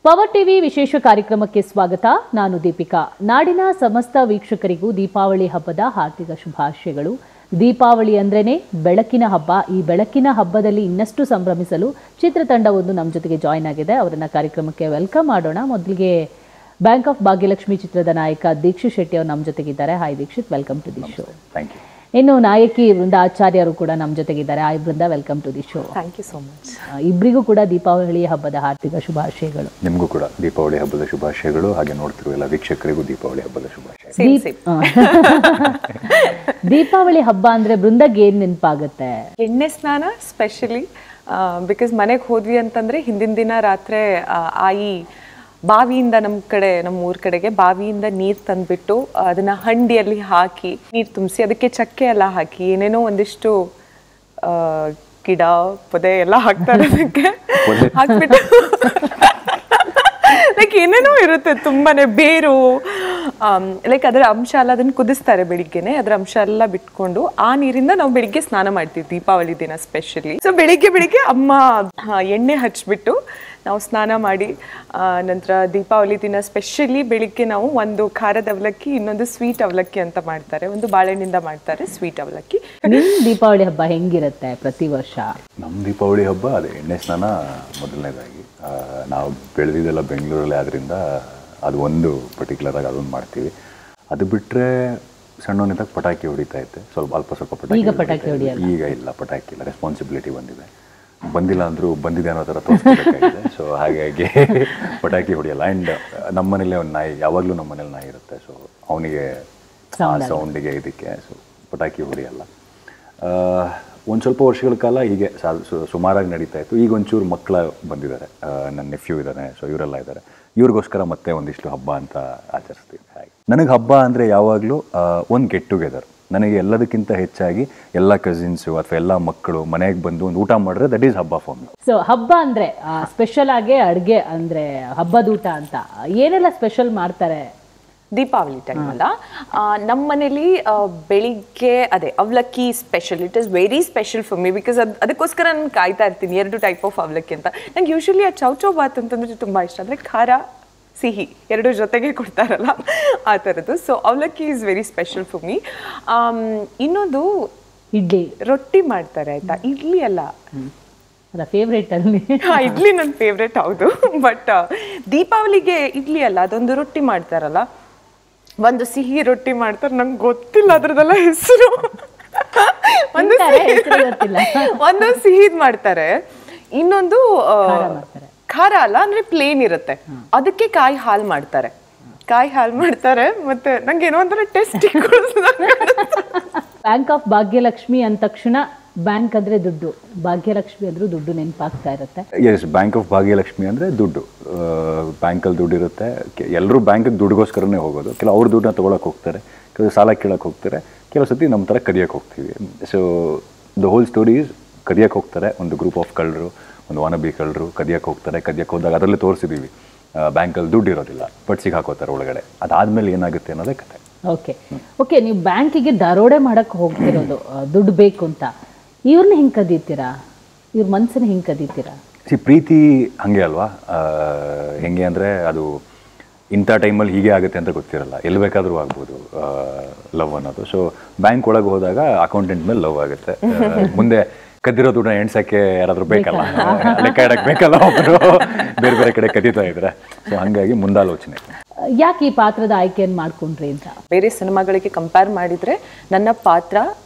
Power TV ವಿಶೇಷ ಕಾರ್ಯಕ್ರಮಕ್ಕೆ ಸ್ವಾಗತ. ನಾನು ದೀಪಿಕಾ. ನಾಡಿನ ಸಮಸ್ತ ವೀಕ್ಷಕರಿಗೂ ದೀಪಾವಳಿ ಹಬ್ಬದ ಹಾರ್ದಿಕ ಶುಭಾಶಯಗಳು. ದೀಪಾವಳಿ ಅಂದ್ರೇನೆ ಬೆಳಕಿನ ಹಬ್ಬ. ಈ ಬೆಳಕಿನ ಹಬ್ಬದಲ್ಲಿ ಇನ್ನಷ್ಟು ಸಂಭ್ರಮಿಸಲು ಚಿತ್ರತಂಡವೊಂದು ನಮ್ಮ ಜೊತೆಗೆ ಜಾಯಿನ್ ಆಗಿದೆ. ಅವರನ್ನ ಕಾರ್ಯಕ್ರಮಕ್ಕೆ ವೆಲ್ಕಮ್ ಮಾಡೋಣ. ಮೊದಲಿಗೆ ಬ್ಯಾಂಕ್ ಆಫ್ ಭಾಗ್ಯಲಕ್ಷ್ಮಿ ಚಿತ್ರದ ನಾಯಕ ದೀಕ್ಷಿತ್ ಶೆಟ್ಟಿ ಅವರು ನಮ್ಮ ಜೊತೆಗಿದ್ದಾರೆ. Hi Dikshit, welcome to the show. Thank you. ಇನ್ನು ನಾಯಕಿ ವೃಂದ ಆಚಾರ್ಯರು ಕೂಡ ನಮ್ಮ ಜೊತೆಗಿದ್ದಾರೆ. Hi Vrinda, welcome to the show. Thank you so much. ಇಬ್ಬರಿಗೂ ಕೂಡ ದೀಪಾವಳಿ ಹಬ್ಬದ ಹಾರ್ದಿಕ ಶುಭಾಶಯಗಳು. ನಿಮಗೂ ಕೂಡ ದೀಪಾವಳಿ ಹಬ್ಬದ ಶುಭಾಶಯಗಳು. ಹಾಗೆ ನೋಡ್ತಿರುವ ಎಲ್ಲ ವೀಕ್ಷಕರಿಗೂ ದೀಪಾವಳಿ ಹಬ್ಬದ ಶುಭಾಶಯ. ದೀಪಾವಳಿ ಹಬ್ಬ ಅಂದ್ರೆ ಬೃಂದಗೆ ಏನ್ ನೆನಪಾಗುತ್ತೆ? ಎಣ್ಣೆ ಸ್ನಾನ ಸ್ಪೆಷಲಿ ಬಿಕಾಸ್ ಮನೆಗೆ ಹೋದ್ವಿ ಅಂತಂದ್ರೆ ಹಿಂದಿನ ದಿನ ರಾತ್ರಿ ಆಯಿ ಬಾವಿಯಿಂದ ನಮ್ಮ ಊರ್ ಕಡೆಗೆ ಬಾವಿಯಿಂದ ನೀರು ತಂದ್ಬಿಟ್ಟು ಅದನ್ನ ಹಂಡಿಯಲ್ಲಿ ಹಾಕಿ ನೀರು ತುಂಬಿಸಿ ಅದಕ್ಕೆ ಚಕ್ಕೆ ಎಲ್ಲ ಹಾಕಿ ಏನೇನೋ ಒಂದಿಷ್ಟು ಗಿಡ ಪೊದೆ ಎಲ್ಲ ಹಾಕ್ತಾರೆ. ಅದಕ್ಕೆ ಹಾಕ್ಬಿಟ್ಟು ಲೈಕ್ ಏನೇನೋ ಇರುತ್ತೆ, ತುಂಬಾನೇ ಬೇರು, ಲೈಕ್ ಅದರ ಅಂಶ ಎಲ್ಲ ಅದನ್ನ ಕುದಿಸ್ತಾರೆ ಬೆಳಿಗ್ಗೆನೆ. ಅದರ ಅಂಶ ಎಲ್ಲ ಬಿಟ್ಕೊಂಡು ಆ ನೀರಿಂದ ನಾವು ಬೆಳಿಗ್ಗೆ ಸ್ನಾನ ಮಾಡ್ತೀವಿ ದೀಪಾವಳಿ ದಿನ ಸ್ಪೆಷಲಿ. ಸೊ ಬೆಳಿಗ್ಗೆ ಅಮ್ಮ ಎಣ್ಣೆ ಹಚ್ಬಿಟ್ಟು ನಾವು ಸ್ನಾನ ಮಾಡಿ ನಂತರ ದೀಪಾವಳಿ ದಿನ ಸ್ಪೆಷಲಿ ಬೆಳಿಗ್ಗೆ ನಾವು ಒಂದು ಖಾರದ ಅವಲಕ್ಕಿ, ಇನ್ನೊಂದು ಸ್ವೀಟ್ ಅವಲಕ್ಕಿ ಅಂತ ಮಾಡ್ತಾರೆ. ಒಂದು ಬಾಳೆಹಣ್ಣಿಂದ ಮಾಡ್ತಾರೆ ಸ್ವೀಟ್ ಅವಲಕ್ಕಿ. ನಿಮ್ ದೀಪಾವಳಿ ಹಬ್ಬ ಹೆಂಗಿರುತ್ತೆ ಪ್ರತಿ ವರ್ಷ? ನಮ್ಮ ದೀಪಾವಳಿ ಹಬ್ಬ ಅದೇ ಎಣ್ಣೆ ಸ್ನಾನ ಮೊದಲನೇದಾಗಿ. ನಾವು ಬೆಳೆದಿದ್ದೆಲ್ಲ ಬೆಂಗಳೂರಲ್ಲಿ ಆದ್ರಿಂದ ಅದು ಒಂದು ಪರ್ಟಿಕ್ಯುಲರ್ ಆಗಿ ಅದೊಂದು ಮಾಡ್ತೀವಿ. ಅದು ಬಿಟ್ಟರೆ ಸಣ್ಣವನಿದ್ದಾಗ ಪಟಾಕಿ ಹೊಡಿತಾ ಇದ್ದೆ, ಸ್ವಲ್ಪ ಪಟಾಕಿ ಹೊಡಿಯೋದು. ಈಗ ಇಲ್ಲ, ಪಟಾಕಿ ಇಲ್ಲ, ರೆಸ್ಪಾನ್ಸಿಬಿಲಿಟಿ ಬಂದಿಲ್ಲ ಅಂದರೂ ಬಂದಿದೆ ಅನ್ನೋ ಥರ ತೋರಿಸ್ಬೇಕಾಗಿದೆ. ಸೊ ಹಾಗಾಗಿ ಪಟಾಕಿ ಹೊಡಿಯಲ್ಲ. ಆ್ಯಂಡ್ ನಮ್ಮನೇಲೆ ಒಂದು ನಾಯಿ, ಯಾವಾಗಲೂ ನಮ್ಮನೇಲಿ ನಾಯಿ ಇರುತ್ತೆ. ಸೊ ಅವನಿಗೆ ಆ ಸೌಂಡಿಗೆ ಇದಕ್ಕೆ ಸೊ ಪಟಾಕಿ ಹೊಡಿಯಲ್ಲ. ಒಂದು ಸ್ವಲ್ಪ ವರ್ಷಗಳ ಕಾಲ ಹೀಗೆ ಸುಮಾರಾಗಿ ನಡೀತಾ ಇತ್ತು. ಈಗ ಒಂಚೂರು ಮಕ್ಕಳ ಬಂದಿದ್ದಾರೆ, ನನ್ನ ನೆಫ್ಯೂ ಇದ್ದಾನೆ, ಸೊ ಇವರೆಲ್ಲ ಇದ್ದಾರೆ. ಇವ್ರಿಗೋಸ್ಕರ ಮತ್ತೆ ಒಂದಿಷ್ಟು ಹಬ್ಬ ಅಂತ ಆಚರಿಸ್ತೀವಿ. ಹಾಗೆ ನನಗೆ ಹಬ್ಬ ಅಂದರೆ ಯಾವಾಗಲೂ ಒಂದು ಗೆಟ್ ಟುಗೆದರ್. ನನಗೆ ಎಲ್ಲದಕ್ಕಿಂತ ಹೆಚ್ಚಾಗಿ ಎಲ್ಲ ಕಸಿನ್ಸು ಅಥವಾ ಎಲ್ಲ ಮಕ್ಕಳು ಮನೆಗೆ ಬಂದು ಒಂದು ಊಟ ಮಾಡಿದ್ರೆ ದಟ್ ಈಸ್ ಹಬ್ಬ ಫಾರ್ ಮಿ. ಸೊ ಹಬ್ಬ ಅಂದರೆ ಸ್ಪೆಷಲ್ ಆಗಿ ಅಡುಗೆ ಅಂದರೆ ಹಬ್ಬದ ಊಟ ಅಂತ ಏನೆಲ್ಲ ಸ್ಪೆಷಲ್ ಮಾಡ್ತಾರೆ ದೀಪಾವಳಿ ಟೈಮ್ ಅಲ್ಲ? ನಮ್ಮ ಮನೇಲಿ ಬೆಳಿಗ್ಗೆ ಅದೇ ಅವಲಕ್ಕಿ special. It is very special for me because ಅದಕ್ಕೋಸ್ಕರ ನಾನು ಕಾಯ್ತಾ ಇರ್ತೀನಿ. 2 ಟೈಪ್ ಆಫ್ ಅವಲಕ್ಕಿ ಅಂತ. ನಂಗೆ ಯೂಶಲಿ ಆ ಚೌಚೌ ಬಾತ್ ಅಂತಂದ್ರೆ ತುಂಬ ಇಷ್ಟ. ಅಂದರೆ ಖಾರ ಸಿಹಿ 2 ಜೊತೆಗೆ ಕೊಡ್ತಾರಲ್ಲ ಆ ಥರದ್ದು. ಸೊ ಅವಲಕ್ಕಿ is very special for me. ಇನ್ನೊಂದು ಇಡ್ಲಿ, ರೊಟ್ಟಿ ಮಾಡ್ತಾರೆ ಆಯ್ತಾ. ಇಡ್ಲಿ ಅಲ್ಲ, ಫೇವ್ರೇಟ್ ಅಲ್ಲಿ. ಇಡ್ಲಿ ನನ್ನ ಫೇವ್ರೇಟ್, ಹೌದು. ಬಟ್ ದೀಪಾವಳಿಗೆ ಇಡ್ಲಿ ಅಲ್ಲ, ಅದೊಂದು ರೊಟ್ಟಿ ಮಾಡ್ತಾರಲ್ಲ, ಒಂದು ಸಿಹಿ ರೊಟ್ಟಿ ಮಾಡ್ತಾರೆ. ನಂಗೆ ಗೊತ್ತಿಲ್ಲ ಅದ್ರದ್ದೆಲ್ಲ ಹೆಸರು. ಒಂದು ಸಿಹಿದ್ ಮಾಡ್ತಾರೆ, ಇನ್ನೊಂದು ಖಾರ ಅಲ್ಲ, ಅಂದ್ರೆ ಪ್ಲೇನ್ ಇರುತ್ತೆ. ಅದಕ್ಕೆ ಕಾಯಿ ಹಾಲು ಮಾಡ್ತಾರೆ. ಮತ್ತೆ ನಂಗೆ ಏನೋ ಒಂಥರ ಟೇಸ್ಟ್. ಬ್ಯಾಂಕ್ ಆಫ್ ಭಾಗ್ಯಲಕ್ಷ್ಮಿ ಅಂದ ತಕ್ಷಣ ಬ್ಯಾಂಕ್ ಅಂದ್ರೆ ದುಡ್ಡು, ಭಾಗ್ಯಲಕ್ಷ್ಮಿ ಅಂದ್ರೂ ದುಡ್ಡು ನೆನಪಾಗ್ತಾ ಇರುತ್ತೆ. ಎಸ್, ಬ್ಯಾಂಕ್ ಆಫ್ ಭಾಗ್ಯಲಕ್ಷ್ಮಿ ಅಂದರೆ ದುಡ್ಡು. ಬ್ಯಾಂಕಲ್ಲಿ ದುಡ್ಡು ಇರುತ್ತೆ. ಎಲ್ಲರೂ ಬ್ಯಾಂಕಿಗೆ ದುಡ್ಡುಗೋಸ್ಕರನೇ ಹೋಗೋದು. ಕೆಲವು ಅವ್ರ ದುಡ್ಡನ್ನ ತೊಗೊಳಕ್ಕೆ ಹೋಗ್ತಾರೆ, ಕೆಲವು ಸಾಲ ಕೇಳಕ್ಕೆ ಹೋಗ್ತಾರೆ, ಕೆಲವು ಸತಿ ನಮ್ಮ ಥರ ಕದಿಯಕ್ಕೆ ಹೋಗ್ತೀವಿ. So the whole story is ಕದಿಯಕ್ಕೆ ಹೋಗ್ತಾರೆ ಒಂದು ಗ್ರೂಪ್ ಆಫ್ ಕಳ್ಳರು, ಒಂದು ವಾನಬಿ ಕಳ್ಳರು ಕದಿಯಕ್ಕೆ ಹೋಗ್ತಾರೆ. ಕದಿಯಕ್ಕೆ ಹೋದಾಗ ಅದರಲ್ಲೇ ತೋರಿಸಿದ್ದೀವಿ ಬ್ಯಾಂಕಲ್ಲಿ ದುಡ್ಡು ಇರೋದಿಲ್ಲ, ಬಟ್ ಸಿಗಾಕೋತಾರೆ ಒಳಗಡೆ. ಅದಾದಮೇಲೆ ಏನಾಗುತ್ತೆ ಅನ್ನೋದೇ ಕತೆ. ಓಕೆ, ನೀವು ಬ್ಯಾಂಕಿಗೆ ದರೋಡೆ ಮಾಡಕ್ಕೆ ಹೋಗ್ತಿರೋದು ದುಡ್ಡು ಬೇಕು ಅಂತ. ಇವ್ರನ್ನ ಹೆಂಗೆ ಕದೀತೀರಾ? ಇವ್ರ ಮನಸ್ಸನ್ನ ಹೆಂಗೆ ಕದೀತೀರಾ? ಪ್ರೀತಿ ಹಾಗೆ ಅಲ್ವಾ? ಹೆಂಗೆ ಅಂದರೆ ಅದು ಇಂಥ ಟೈಮಲ್ಲಿ ಹೀಗೆ ಆಗುತ್ತೆ ಅಂತ ಗೊತ್ತಿರಲ್ಲ, ಎಲ್ಲಿ ಬೇಕಾದರೂ ಆಗ್ಬೋದು ಲವ್ ಅನ್ನೋದು. ಸೊ ಬ್ಯಾಂಕ್ ಒಳಗೆ ಹೋದಾಗ ಅಕೌಂಟೆಂಟ್ ಮೇಲೆ ಲವ್ ಆಗುತ್ತೆ. ಮುಂದೆ ಕದ್ದಿರೋ ದುಡ್ಡನ್ನ ಎಣ್ಸಕ್ಕೆ ಯಾರಾದರೂ ಬೇಕಲ್ಲ, ಲೆಕ್ಕ ಇಡಕ್ಕೆ ಬೇಕಲ್ಲ, ಒಬ್ಬರು ಬೇರೆ ಬೇರೆ ಕಡೆ ಕದೀತಾ ಇದ್ರೆ. ಸೊ ಹಾಗಾಗಿ ಮುಂದಾಲೋಚನೆ. ಯಾಕೆ ಈ ಪಾತ್ರದ ಆಯ್ಕೆಯನ್ನು ಮಾಡ್ಕೊಂಡ್ರಿ ಅಂತ? ಬೇರೆ ಸಿನಿಮಾಗಳಿಗೆ ಕಂಪೇರ್ ಮಾಡಿದರೆ ನನ್ನ ಪಾತ್ರ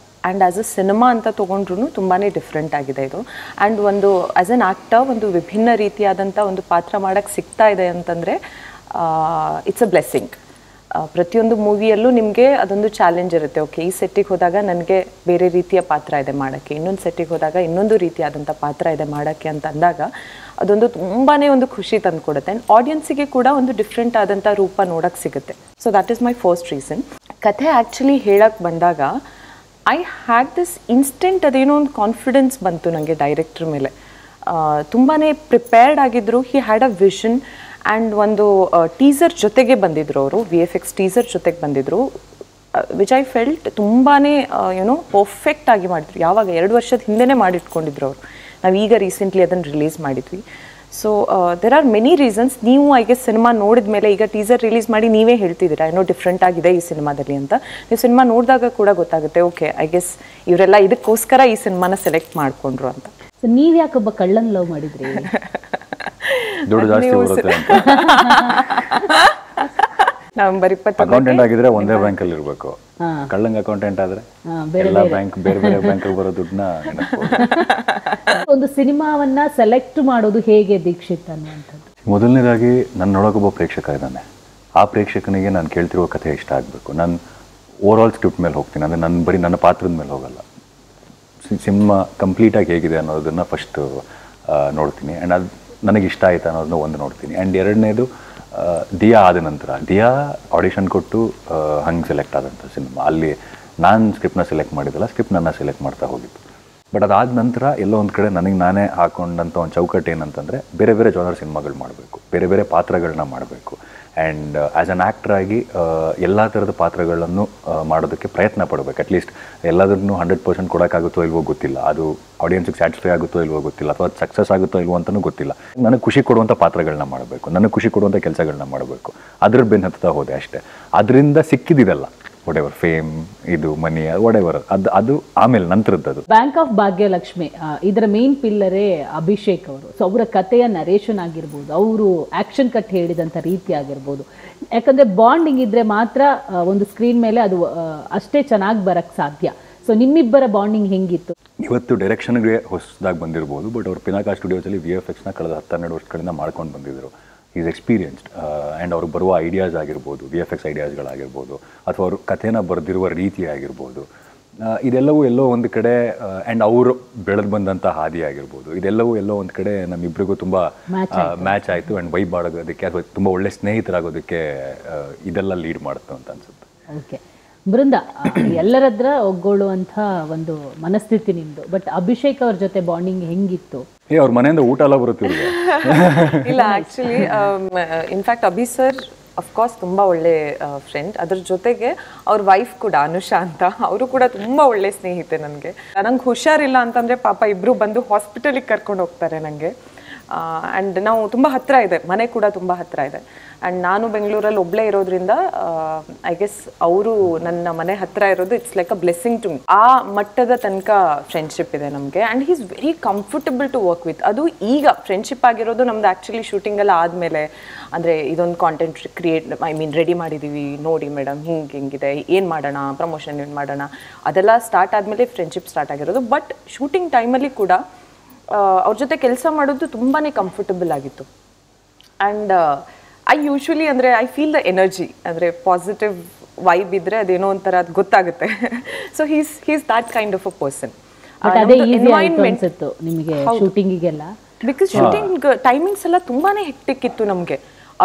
ಆ್ಯಂಡ್ ಆ್ಯಸ್ ಅ ಸಿನಿಮಾ ಅಂತ ತೊಗೊಂಡ್ರು ತುಂಬಾ ಡಿಫ್ರೆಂಟ್ ಆಗಿದೆ ಇದು. ಆ್ಯಂಡ್ ಒಂದು ಆ್ಯಸ್ ಅನ್ ಆ್ಯಕ್ಟರ್ ಒಂದು ವಿಭಿನ್ನ ರೀತಿಯಾದಂಥ ಒಂದು ಪಾತ್ರ ಮಾಡೋಕ್ಕೆ ಸಿಗ್ತಾ ಇದೆ ಅಂತಂದರೆ ಇಟ್ಸ್ ಅ ಬ್ಲೆಸ್ಸಿಂಗ್. ಪ್ರತಿಯೊಂದು ಮೂವಿಯಲ್ಲೂ ನಿಮಗೆ ಅದೊಂದು ಚಾಲೆಂಜ್ ಇರುತ್ತೆ. ಓಕೆ, ಈ ಸೆಟ್ಟಿಗೆ ಹೋದಾಗ ನನಗೆ ಬೇರೆ ರೀತಿಯ ಪಾತ್ರ ಇದೆ ಮಾಡೋಕ್ಕೆ, ಇನ್ನೊಂದು ಸೆಟ್ಟಿಗೆ ಹೋದಾಗ ಇನ್ನೊಂದು ರೀತಿಯಾದಂಥ ಪಾತ್ರ ಇದೆ ಮಾಡೋಕ್ಕೆ ಅಂತ ಅಂದಾಗ ಅದೊಂದು ತುಂಬಾ ಒಂದು ಖುಷಿ ತಂದುಕೊಡುತ್ತೆ. ಆ್ಯಂಡ್ ಆಡಿಯನ್ಸಿಗೆ ಕೂಡ ಒಂದು ಡಿಫ್ರೆಂಟ್ ಆದಂಥ ರೂಪ ನೋಡೋಕ್ಕೆ ಸಿಗುತ್ತೆ. So that is my first reason. ಕಥೆ ಆ್ಯಕ್ಚುಲಿ ಹೇಳಕ್ಕೆ ಬಂದಾಗ ಐ ಹ್ಯಾಡ್ ದಿಸ್ ಇನ್ಸ್ಟೆಂಟ್, ಅದೇನೋ ಒಂದು ಕಾನ್ಫಿಡೆನ್ಸ್ ಬಂತು ನನಗೆ ಡೈರೆಕ್ಟ್ರ್ ಮೇಲೆ. ತುಂಬಾ ಪ್ರಿಪೇರ್ಡ್ ಆಗಿದ್ದರು. He had a vision. And ಒಂದು ಟೀಸರ್ ಜೊತೆಗೆ ಬಂದಿದ್ರು ಅವರು, VFX ಟೀಸರ್ ಜೊತೆಗೆ ಬಂದಿದ್ರು. ವಿಚ್ ಐ ಫೆಲ್ಟ್ ತುಂಬಾ ಏನೋ ಪರ್ಫೆಕ್ಟ್ ಆಗಿ ಮಾಡಿದ್ರು. ಯಾವಾಗ 2 ವರ್ಷದ ಹಿಂದೆನೇ ಮಾಡಿಟ್ಕೊಂಡಿದ್ರು ಅವರು. ನಾವು ಈಗ ರೀಸೆಂಟ್ಲಿ ಅದನ್ನು ರಿಲೀಸ್ ಮಾಡಿದ್ವಿ. So there are many reasons. ನೀವು ಐ ಗೆಸ್ ಸಿನಿಮಾ ನೋಡಿದ ಮೇಲೆ, ಈಗ ಟೀಸರ್ ರಿಲೀಸ್ ಮಾಡಿ ನೀವೇ ಹೇಳ್ತಿದ್ದೀರಾ ಏನೋ ಡಿಫ್ರೆಂಟ್ ಆಗಿದೆ ಈ ಸಿನಿಮಾದಲ್ಲಿ ಅಂತ. ನೀವು ಸಿನಿಮಾ ನೋಡಿದಾಗ ಕೂಡ ಗೊತ್ತಾಗುತ್ತೆ, ಓಕೆ ಐ ಗೆಸ್ ಇವರೆಲ್ಲ ಇದಕ್ಕೋಸ್ಕರ ಈ ಸಿನಿಮಾನ ಸೆಲೆಕ್ಟ್ ಮಾಡಿಕೊಂಡ್ರು ಅಂತ. ಸೊ ನೀವ್ ಯಾಕೊಬ್ಬ ಕಳ್ಳನ್ ಲವ್ ಮಾಡಿದ್ರಿ? ದುಡ್ಡು ಜಾಸ್ತಿ ಬರುತ್ತೆ ಅಂತ. ನವೆಂಬರ್ 20 ಅಕೌಂಟೆಂಟ್ ಆಗಿದ್ರೆ ಒಂದೇ ಬ್ಯಾಂಕ್ ಅಲ್ಲಿ ಇರಬೇಕು. ಕಳ್ಳಂಗ್ ಅಕೌಂಟೆಂಟ್ ಆದ್ರೆ ಎಲ್ಲ ಬ್ಯಾಂಕ್ ಬೇರೆ ಬೇರೆ ಬ್ಯಾಂಕ್ ಬರೋ ದುಡ್ಡನ್ನ ಒಂದು ಸಿನಿಮಾವನ್ನ ಸೆಲೆಕ್ಟ್ ಮಾಡೋದು ಹೇಗೆ ದೀಕ್ಷಿತ್ ಅನ್ನುವಂಥದ್ದು? ಮೊದಲನೇದಾಗಿ ನನ್ನ ನೋಡೋಕೊಬ್ಬ ಪ್ರೇಕ್ಷಕ ಇದ್ದಾನೆ. ಆ ಪ್ರೇಕ್ಷಕನಿಗೆ ನಾನು ಕೇಳ್ತಿರೋ ಕಥೆ ಇಷ್ಟ ಆಗಬೇಕು. ನಾನು ಓವರ್ ಆಲ್ ಸ್ಕ್ರಿಪ್ಟ್ ಮೇಲೆ ಹೋಗ್ತೀನಿ, ಅಂದರೆ ನನ್ನ ಬರೀ ನನ್ನ ಪಾತ್ರದ ಮೇಲೆ ಹೋಗಲ್ಲ. ಸಿನಿಮಾ ಕಂಪ್ಲೀಟಾಗಿ ಹೇಗಿದೆ ಅನ್ನೋದನ್ನು ಫಸ್ಟು ನೋಡ್ತೀನಿ. ಆ್ಯಂಡ್ ಅದು ನನಗೆ ಇಷ್ಟ ಆಯ್ತು ಅನ್ನೋದನ್ನ ಒಂದು ನೋಡ್ತೀನಿ. ಆ್ಯಂಡ್ ಎರಡನೇದು ದಿಯಾ ಆದ ನಂತರ, ದಿಯಾ ಆಡಿಷನ್ ಕೊಟ್ಟು ಹಂಗೆ ಸೆಲೆಕ್ಟ್ ಆದಂಥ ಸಿನಿಮಾ. ಅಲ್ಲಿ ನಾನು ಸ್ಕ್ರಿಪ್ಟ್ನ ಸೆಲೆಕ್ಟ್ ಮಾಡಿದ್ದಲ್ಲ, ಸ್ಕ್ರಿಪ್ಟ್ ನನ್ನ ಸೆಲೆಕ್ಟ್ ಮಾಡ್ತಾ ಹೋಗಿತ್ತು. ಬಟ್ ಅದಾದ ನಂತರ ಎಲ್ಲೋ ಒಂದು ಕಡೆ ನನಗೆ ನಾನೇ ಹಾಕೊಂಡಂಥ ಒಂದು ಚೌಕಟ್ಟು ಏನಂತಂದರೆ, ಬೇರೆ ಬೇರೆ ಜಾನರ್ ಸಿನಿಮಾಗಳು ಮಾಡಬೇಕು, ಬೇರೆ ಬೇರೆ ಪಾತ್ರಗಳನ್ನ ಮಾಡಬೇಕು. ಆ್ಯಂಡ್ ಆ್ಯಸ್ ಅನ್ ಆ್ಯಕ್ಟರ್ ಆಗಿ ಎಲ್ಲ ಥರದ ಪಾತ್ರಗಳನ್ನು ಮಾಡೋದಕ್ಕೆ ಪ್ರಯತ್ನ ಪಡಬೇಕು. ಅಟ್ಲೀಸ್ಟ್ ಎಲ್ಲದನ್ನು 100% ಕೊಡೋಕ್ಕಾಗುತ್ತೋ ಇಲ್ವೋ ಗೊತ್ತಿಲ್ಲ, ಅದು ಆಡಿಯನ್ಸಿಗೆ ಸ್ಯಾಟಿಸ್ಫೈ ಆಗುತ್ತೋ ಇಲ್ವೋ ಗೊತ್ತಿಲ್ಲ, ಅಥವಾ ಅದು ಸಕ್ಸಸ್ ಆಗುತ್ತೋ ಇಲ್ವೋ ಅಂತಲೂ ಗೊತ್ತಿಲ್ಲ. ನನಗೆ ಖುಷಿ ಕೊಡುವಂಥ ಪಾತ್ರಗಳನ್ನ ಮಾಡಬೇಕು, ನನಗೆ ಖುಷಿ ಕೊಡುವಂಥ ಕೆಲಸಗಳನ್ನ ಮಾಡಬೇಕು. ಅದ್ರ ಬೆನ್ನು ಹತ್ತಾ ಹೋದೆ ಅಷ್ಟೇ. ಅದರಿಂದ ಸಿಕ್ಕಿದ್ದಿದೆಲ್ಲ, ವಾಟ್ ಎವರ್ ಫೇಮ್, ಇದು ಮನಿ, ವಾಟ್ ಎವರ್, ಅದು ಆಮೇಲೆ ನಂತರದ್ದು. ಬ್ಯಾಂಕ್ ಆಫ್ ಭಾಗ್ಯಲಕ್ಷ್ಮಿ ಇದರ ಮೇನ್ ಪಿಲ್ಲರೇ ಅಭಿಷೇಕ್ ಅವರು. ಸೊ ಅವರ ಕಥೆಯ ನರೇಷನ್ ಆಗಿರ್ಬೋದು, ಅವರು ಆಕ್ಷನ್ ಕಟ್ ಹೇಳಿದಂಥ ರೀತಿ ಆಗಿರ್ಬೋದು. ಯಾಕಂದ್ರೆ ಬಾಂಡಿಂಗ್ ಇದ್ರೆ ಮಾತ್ರ ಒಂದು ಸ್ಕ್ರೀನ್ ಮೇಲೆ ಅದು ಅಷ್ಟೇ ಚೆನ್ನಾಗಿ ಬರಕ್ ಸಾಧ್ಯ. ಸೊ ನಿಮ್ಮಿಬ್ಬರ ಬಾಂಡಿಂಗ್ ಹೆಂಗಿತ್ತು? ಇವತ್ತು ಡೈರೆಕ್ಷನ್ಗೆ ಹೊಸದಾಗಿ ಬಂದಿರ್ಬೋದು, ಬಟ್ ಅವ್ರು ಪಿನಾಕ ಸ್ಟುಡಿಯೋಸಲ್ಲಿ VFXನ ಕಳೆದ 12 ವರ್ಷಗಳಿಂದ ಮಾಡ್ಕೊಂಡು ಬಂದಿದ್ದರು. Is experienced. ಆ್ಯಂಡ್ ಅವ್ರಿಗೆ ಬರುವ ಐಡಿಯಾಸ್ ಆಗಿರ್ಬೋದು, VFX ಐಡಿಯಾಸ್ಗಳಾಗಿರ್ಬೋದು, ಅಥವಾ ಅವರು ಕಥೆನ ಬರೆದಿರುವ ರೀತಿ ಆಗಿರ್ಬೋದು, ಇದೆಲ್ಲವೂ ಎಲ್ಲೋ ಒಂದು ಕಡೆ, ಆ್ಯಂಡ್ ಅವರು ಬೆಳೆದು ಬಂದಂಥ ಹಾದಿ ಆಗಿರ್ಬೋದು, ಇದೆಲ್ಲವೂ ಎಲ್ಲೋ ಒಂದು ಕಡೆ ನಮ್ಮಿಬ್ಬರಿಗೂ ತುಂಬ ಮ್ಯಾಚ್ ಆಯಿತು. ಆ್ಯಂಡ್ ವೈಬ್ ಆಗೋದಕ್ಕೆ ಅಥವಾ ತುಂಬ ಒಳ್ಳೆ ಸ್ನೇಹಿತರಾಗೋದಕ್ಕೆ ಇದೆಲ್ಲ ಲೀಡ್ ಮಾಡುತ್ತೆ ಅಂತ ಅನ್ಸುತ್ತೆ. ಓಕೆ ಬೃಂದ, ಎಲ್ಲರದ್ರ ಒಗ್ಗೊಳ್ಳುವಂಥ ಒಂದು ಮನಸ್ಥಿತಿ ನಿಮ್ಮದು. ಬಟ್ ಅಭಿಷೇಕ್ ಅವ್ರ ಜೊತೆ ಬಾಂಡಿಂಗ್ ಹೆಂಗಿತ್ತು? ಅವ್ರ ಮನೆಯಿಂದ ಊಟ ಎಲ್ಲ ಬರುತ್ತೆ ಇವ್ರಿಗೆ. ಇಲ್ಲ, actually in fact Abhi sir of course ತುಂಬ ಒಳ್ಳೆ ಫ್ರೆಂಡ್. ಅದ್ರ ಜೊತೆಗೆ ಅವ್ರ ವೈಫ್ ಕೂಡ ಅನುಷಾ ಅಂತ, ಅವರು ಕೂಡ ತುಂಬ ಒಳ್ಳೆ ಸ್ನೇಹಿತೆ ನನಗೆ. ನಂಗೆ ಹುಷಾರಿಲ್ಲ ಅಂತಂದರೆ ಪಾಪ ಇಬ್ಬರು ಬಂದು ಹಾಸ್ಪಿಟಲಿಗೆ ಕರ್ಕೊಂಡು ಹೋಗ್ತಾರೆ ನನಗೆ. ಆ್ಯಂಡ್ ನಾವು ತುಂಬ ಹತ್ತಿರ ಇದೆ, ಮನೆ ಕೂಡ ತುಂಬ ಹತ್ತಿರ ಇದೆ. ಆ್ಯಂಡ್ ನಾನು ಬೆಂಗಳೂರಲ್ಲಿ ಒಬ್ಬಳೇ ಇರೋದ್ರಿಂದ ಐ ಗೆಸ್ ಅವರು ನನ್ನ ಮನೆ ಹತ್ತಿರ ಇರೋದು it's like a blessing to me. ಆ ಮಟ್ಟದ ತನಕ ಫ್ರೆಂಡ್ಶಿಪ್ ಇದೆ ನಮಗೆ. And he is very comfortable to work with. ಅದು ಈಗ ಫ್ರೆಂಡ್ಶಿಪ್ ಆಗಿರೋದು ನಮ್ದು ಆ್ಯಕ್ಚುಲಿ ಶೂಟಿಂಗೆಲ್ಲ ಆದಮೇಲೆ, ಅಂದರೆ ಇದೊಂದು ಕಾಂಟೆಂಟ್ ರೆಡಿ ಮಾಡಿದ್ದೀವಿ ನೋಡಿ ಮೇಡಮ್, ಹಿಂಗಿದೆ, ಏನು ಮಾಡೋಣ, ಪ್ರಮೋಷನ್ ಏನು ಮಾಡೋಣ, ಅದೆಲ್ಲ ಸ್ಟಾರ್ಟ್ ಆದಮೇಲೆ ಫ್ರೆಂಡ್ಶಿಪ್ ಸ್ಟಾರ್ಟ್ ಆಗಿರೋದು. ಬಟ್ ಶೂಟಿಂಗ್ ಟೈಮಲ್ಲಿ ಕೂಡ ಅವ್ರ ಜೊತೆ ಕೆಲಸ ಮಾಡೋದು ತುಂಬಾ ಕಂಫರ್ಟಬಲ್ ಆಗಿತ್ತು. ಆ್ಯಂಡ್ ಐ ಯೂಶ್ವಲಿ ಅಂದರೆ ಐ ಫೀಲ್ ದ ಎನರ್ಜಿ, ಅಂದರೆ ಪಾಸಿಟಿವ್ ವೈಬ್ ಇದ್ದರೆ ಅದೇನೋ ಒಂಥರ ಅದು ಗೊತ್ತಾಗುತ್ತೆ. So he's that kind of a person. Because shooting timings ಎಲ್ಲ ತುಂಬಾ ಹೆಕ್ಟಿಕ್ ಇತ್ತು ನಮಗೆ.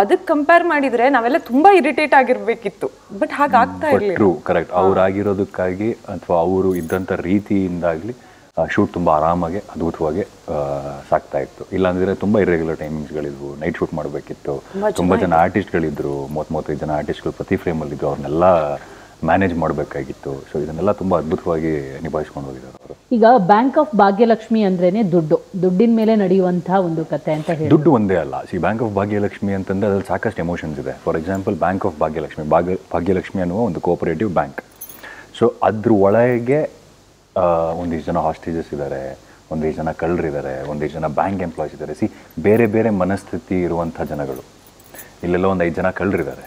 ಅದಕ್ಕೆ ಕಂಪೇರ್ ಮಾಡಿದರೆ ನಾವೆಲ್ಲ ತುಂಬ ಇರಿಟೇಟ್ ಆಗಿರಬೇಕಿತ್ತು. ಬಟ್ ಹಾಗಾಗ್ತಾ ಇರಲಿಲ್ಲ. ಕರೆಕ್ಟ್. ಅವರಾಗಿರೋದಕ್ಕಾಗಿ ಅಥವಾ ಅವರು ಇದ್ದಂಥ ರೀತಿಯಿಂದಾಗಲಿ ಶೂಟ್ ತುಂಬ ಆರಾಮಾಗಿ ಅದ್ಭುತವಾಗಿ ಸಾಕ್ತಾ ಇತ್ತು. ಇಲ್ಲಾಂದರೆ ತುಂಬ ಇರ್ರೆಗ್ಯುಲರ್ ಟೈಮಿಂಗ್ಸ್ಗಳಿದ್ವು. ನೈಟ್ ಶೂಟ್ ಮಾಡಬೇಕಿತ್ತು. ತುಂಬ ಜನ ಆರ್ಟಿಸ್ಟ್ಗಳಿದ್ರು, 35 ಜನ ಆರ್ಟಿಸ್ಟ್ಗಳು ಪ್ರತಿ ಫ್ರೇಮಲ್ಲಿದ್ದರು. ಅವ್ರನ್ನೆಲ್ಲ ಮ್ಯಾನೇಜ್ ಮಾಡಬೇಕಾಗಿತ್ತು. ಸೊ ಇದನ್ನೆಲ್ಲ ತುಂಬ ಅದ್ಭುತವಾಗಿ ನಿಭಾಯಿಸ್ಕೊಂಡು ಹೋಗಿದ್ದಾರೆ ಅವರು. ಈಗ ಬ್ಯಾಂಕ್ ಆಫ್ ಭಾಗ್ಯಲಕ್ಷ್ಮಿ ಅಂದ್ರೇನೆ ದುಡ್ಡಿನ ಮೇಲೆ ನಡೆಯುವಂತಹ ಒಂದು ಕತೆ ಅಂತ ಹೇಳಿ. ದುಡ್ಡು ಒಂದೇ ಅಲ್ಲ. ಬ್ಯಾಂಕ್ ಆಫ್ ಭಾಗ್ಯಲಕ್ಷ್ಮಿ ಅಂತಂದರೆ ಅದ್ರಲ್ಲಿ ಸಾಕಷ್ಟು ಎಮೋಷನ್ಸ್ ಇದೆ. For example, bank of Bhagyalakshmi ಅನ್ನುವ ಒಂದು ಕೋಆಪರೇಟಿವ್ ಬ್ಯಾಂಕ್. ಸೊ ಅದ್ರ ಒಳಗೆ ಒಂದಿಷ್ಟು ಜನ ಹಾಸ್ಟೇಜಸ್ ಇದ್ದಾರೆ, ಒಂದಿಷ್ಟು ಜನ ಕಳ್ಳರಿದ್ದಾರೆ, ಒಂದಿಷ್ಟು ಜನ ಬ್ಯಾಂಕ್ ಎಂಪ್ಲಾಯೀಸ್ ಇದ್ದಾರೆ. ಬೇರೆ ಬೇರೆ ಮನಸ್ಥಿತಿ ಇರುವಂಥ ಜನಗಳು. ಇಲ್ಲೆಲ್ಲೋ ಒಂದು 5 ಜನ ಕಳ್ಳರಿದ್ದಾರೆ.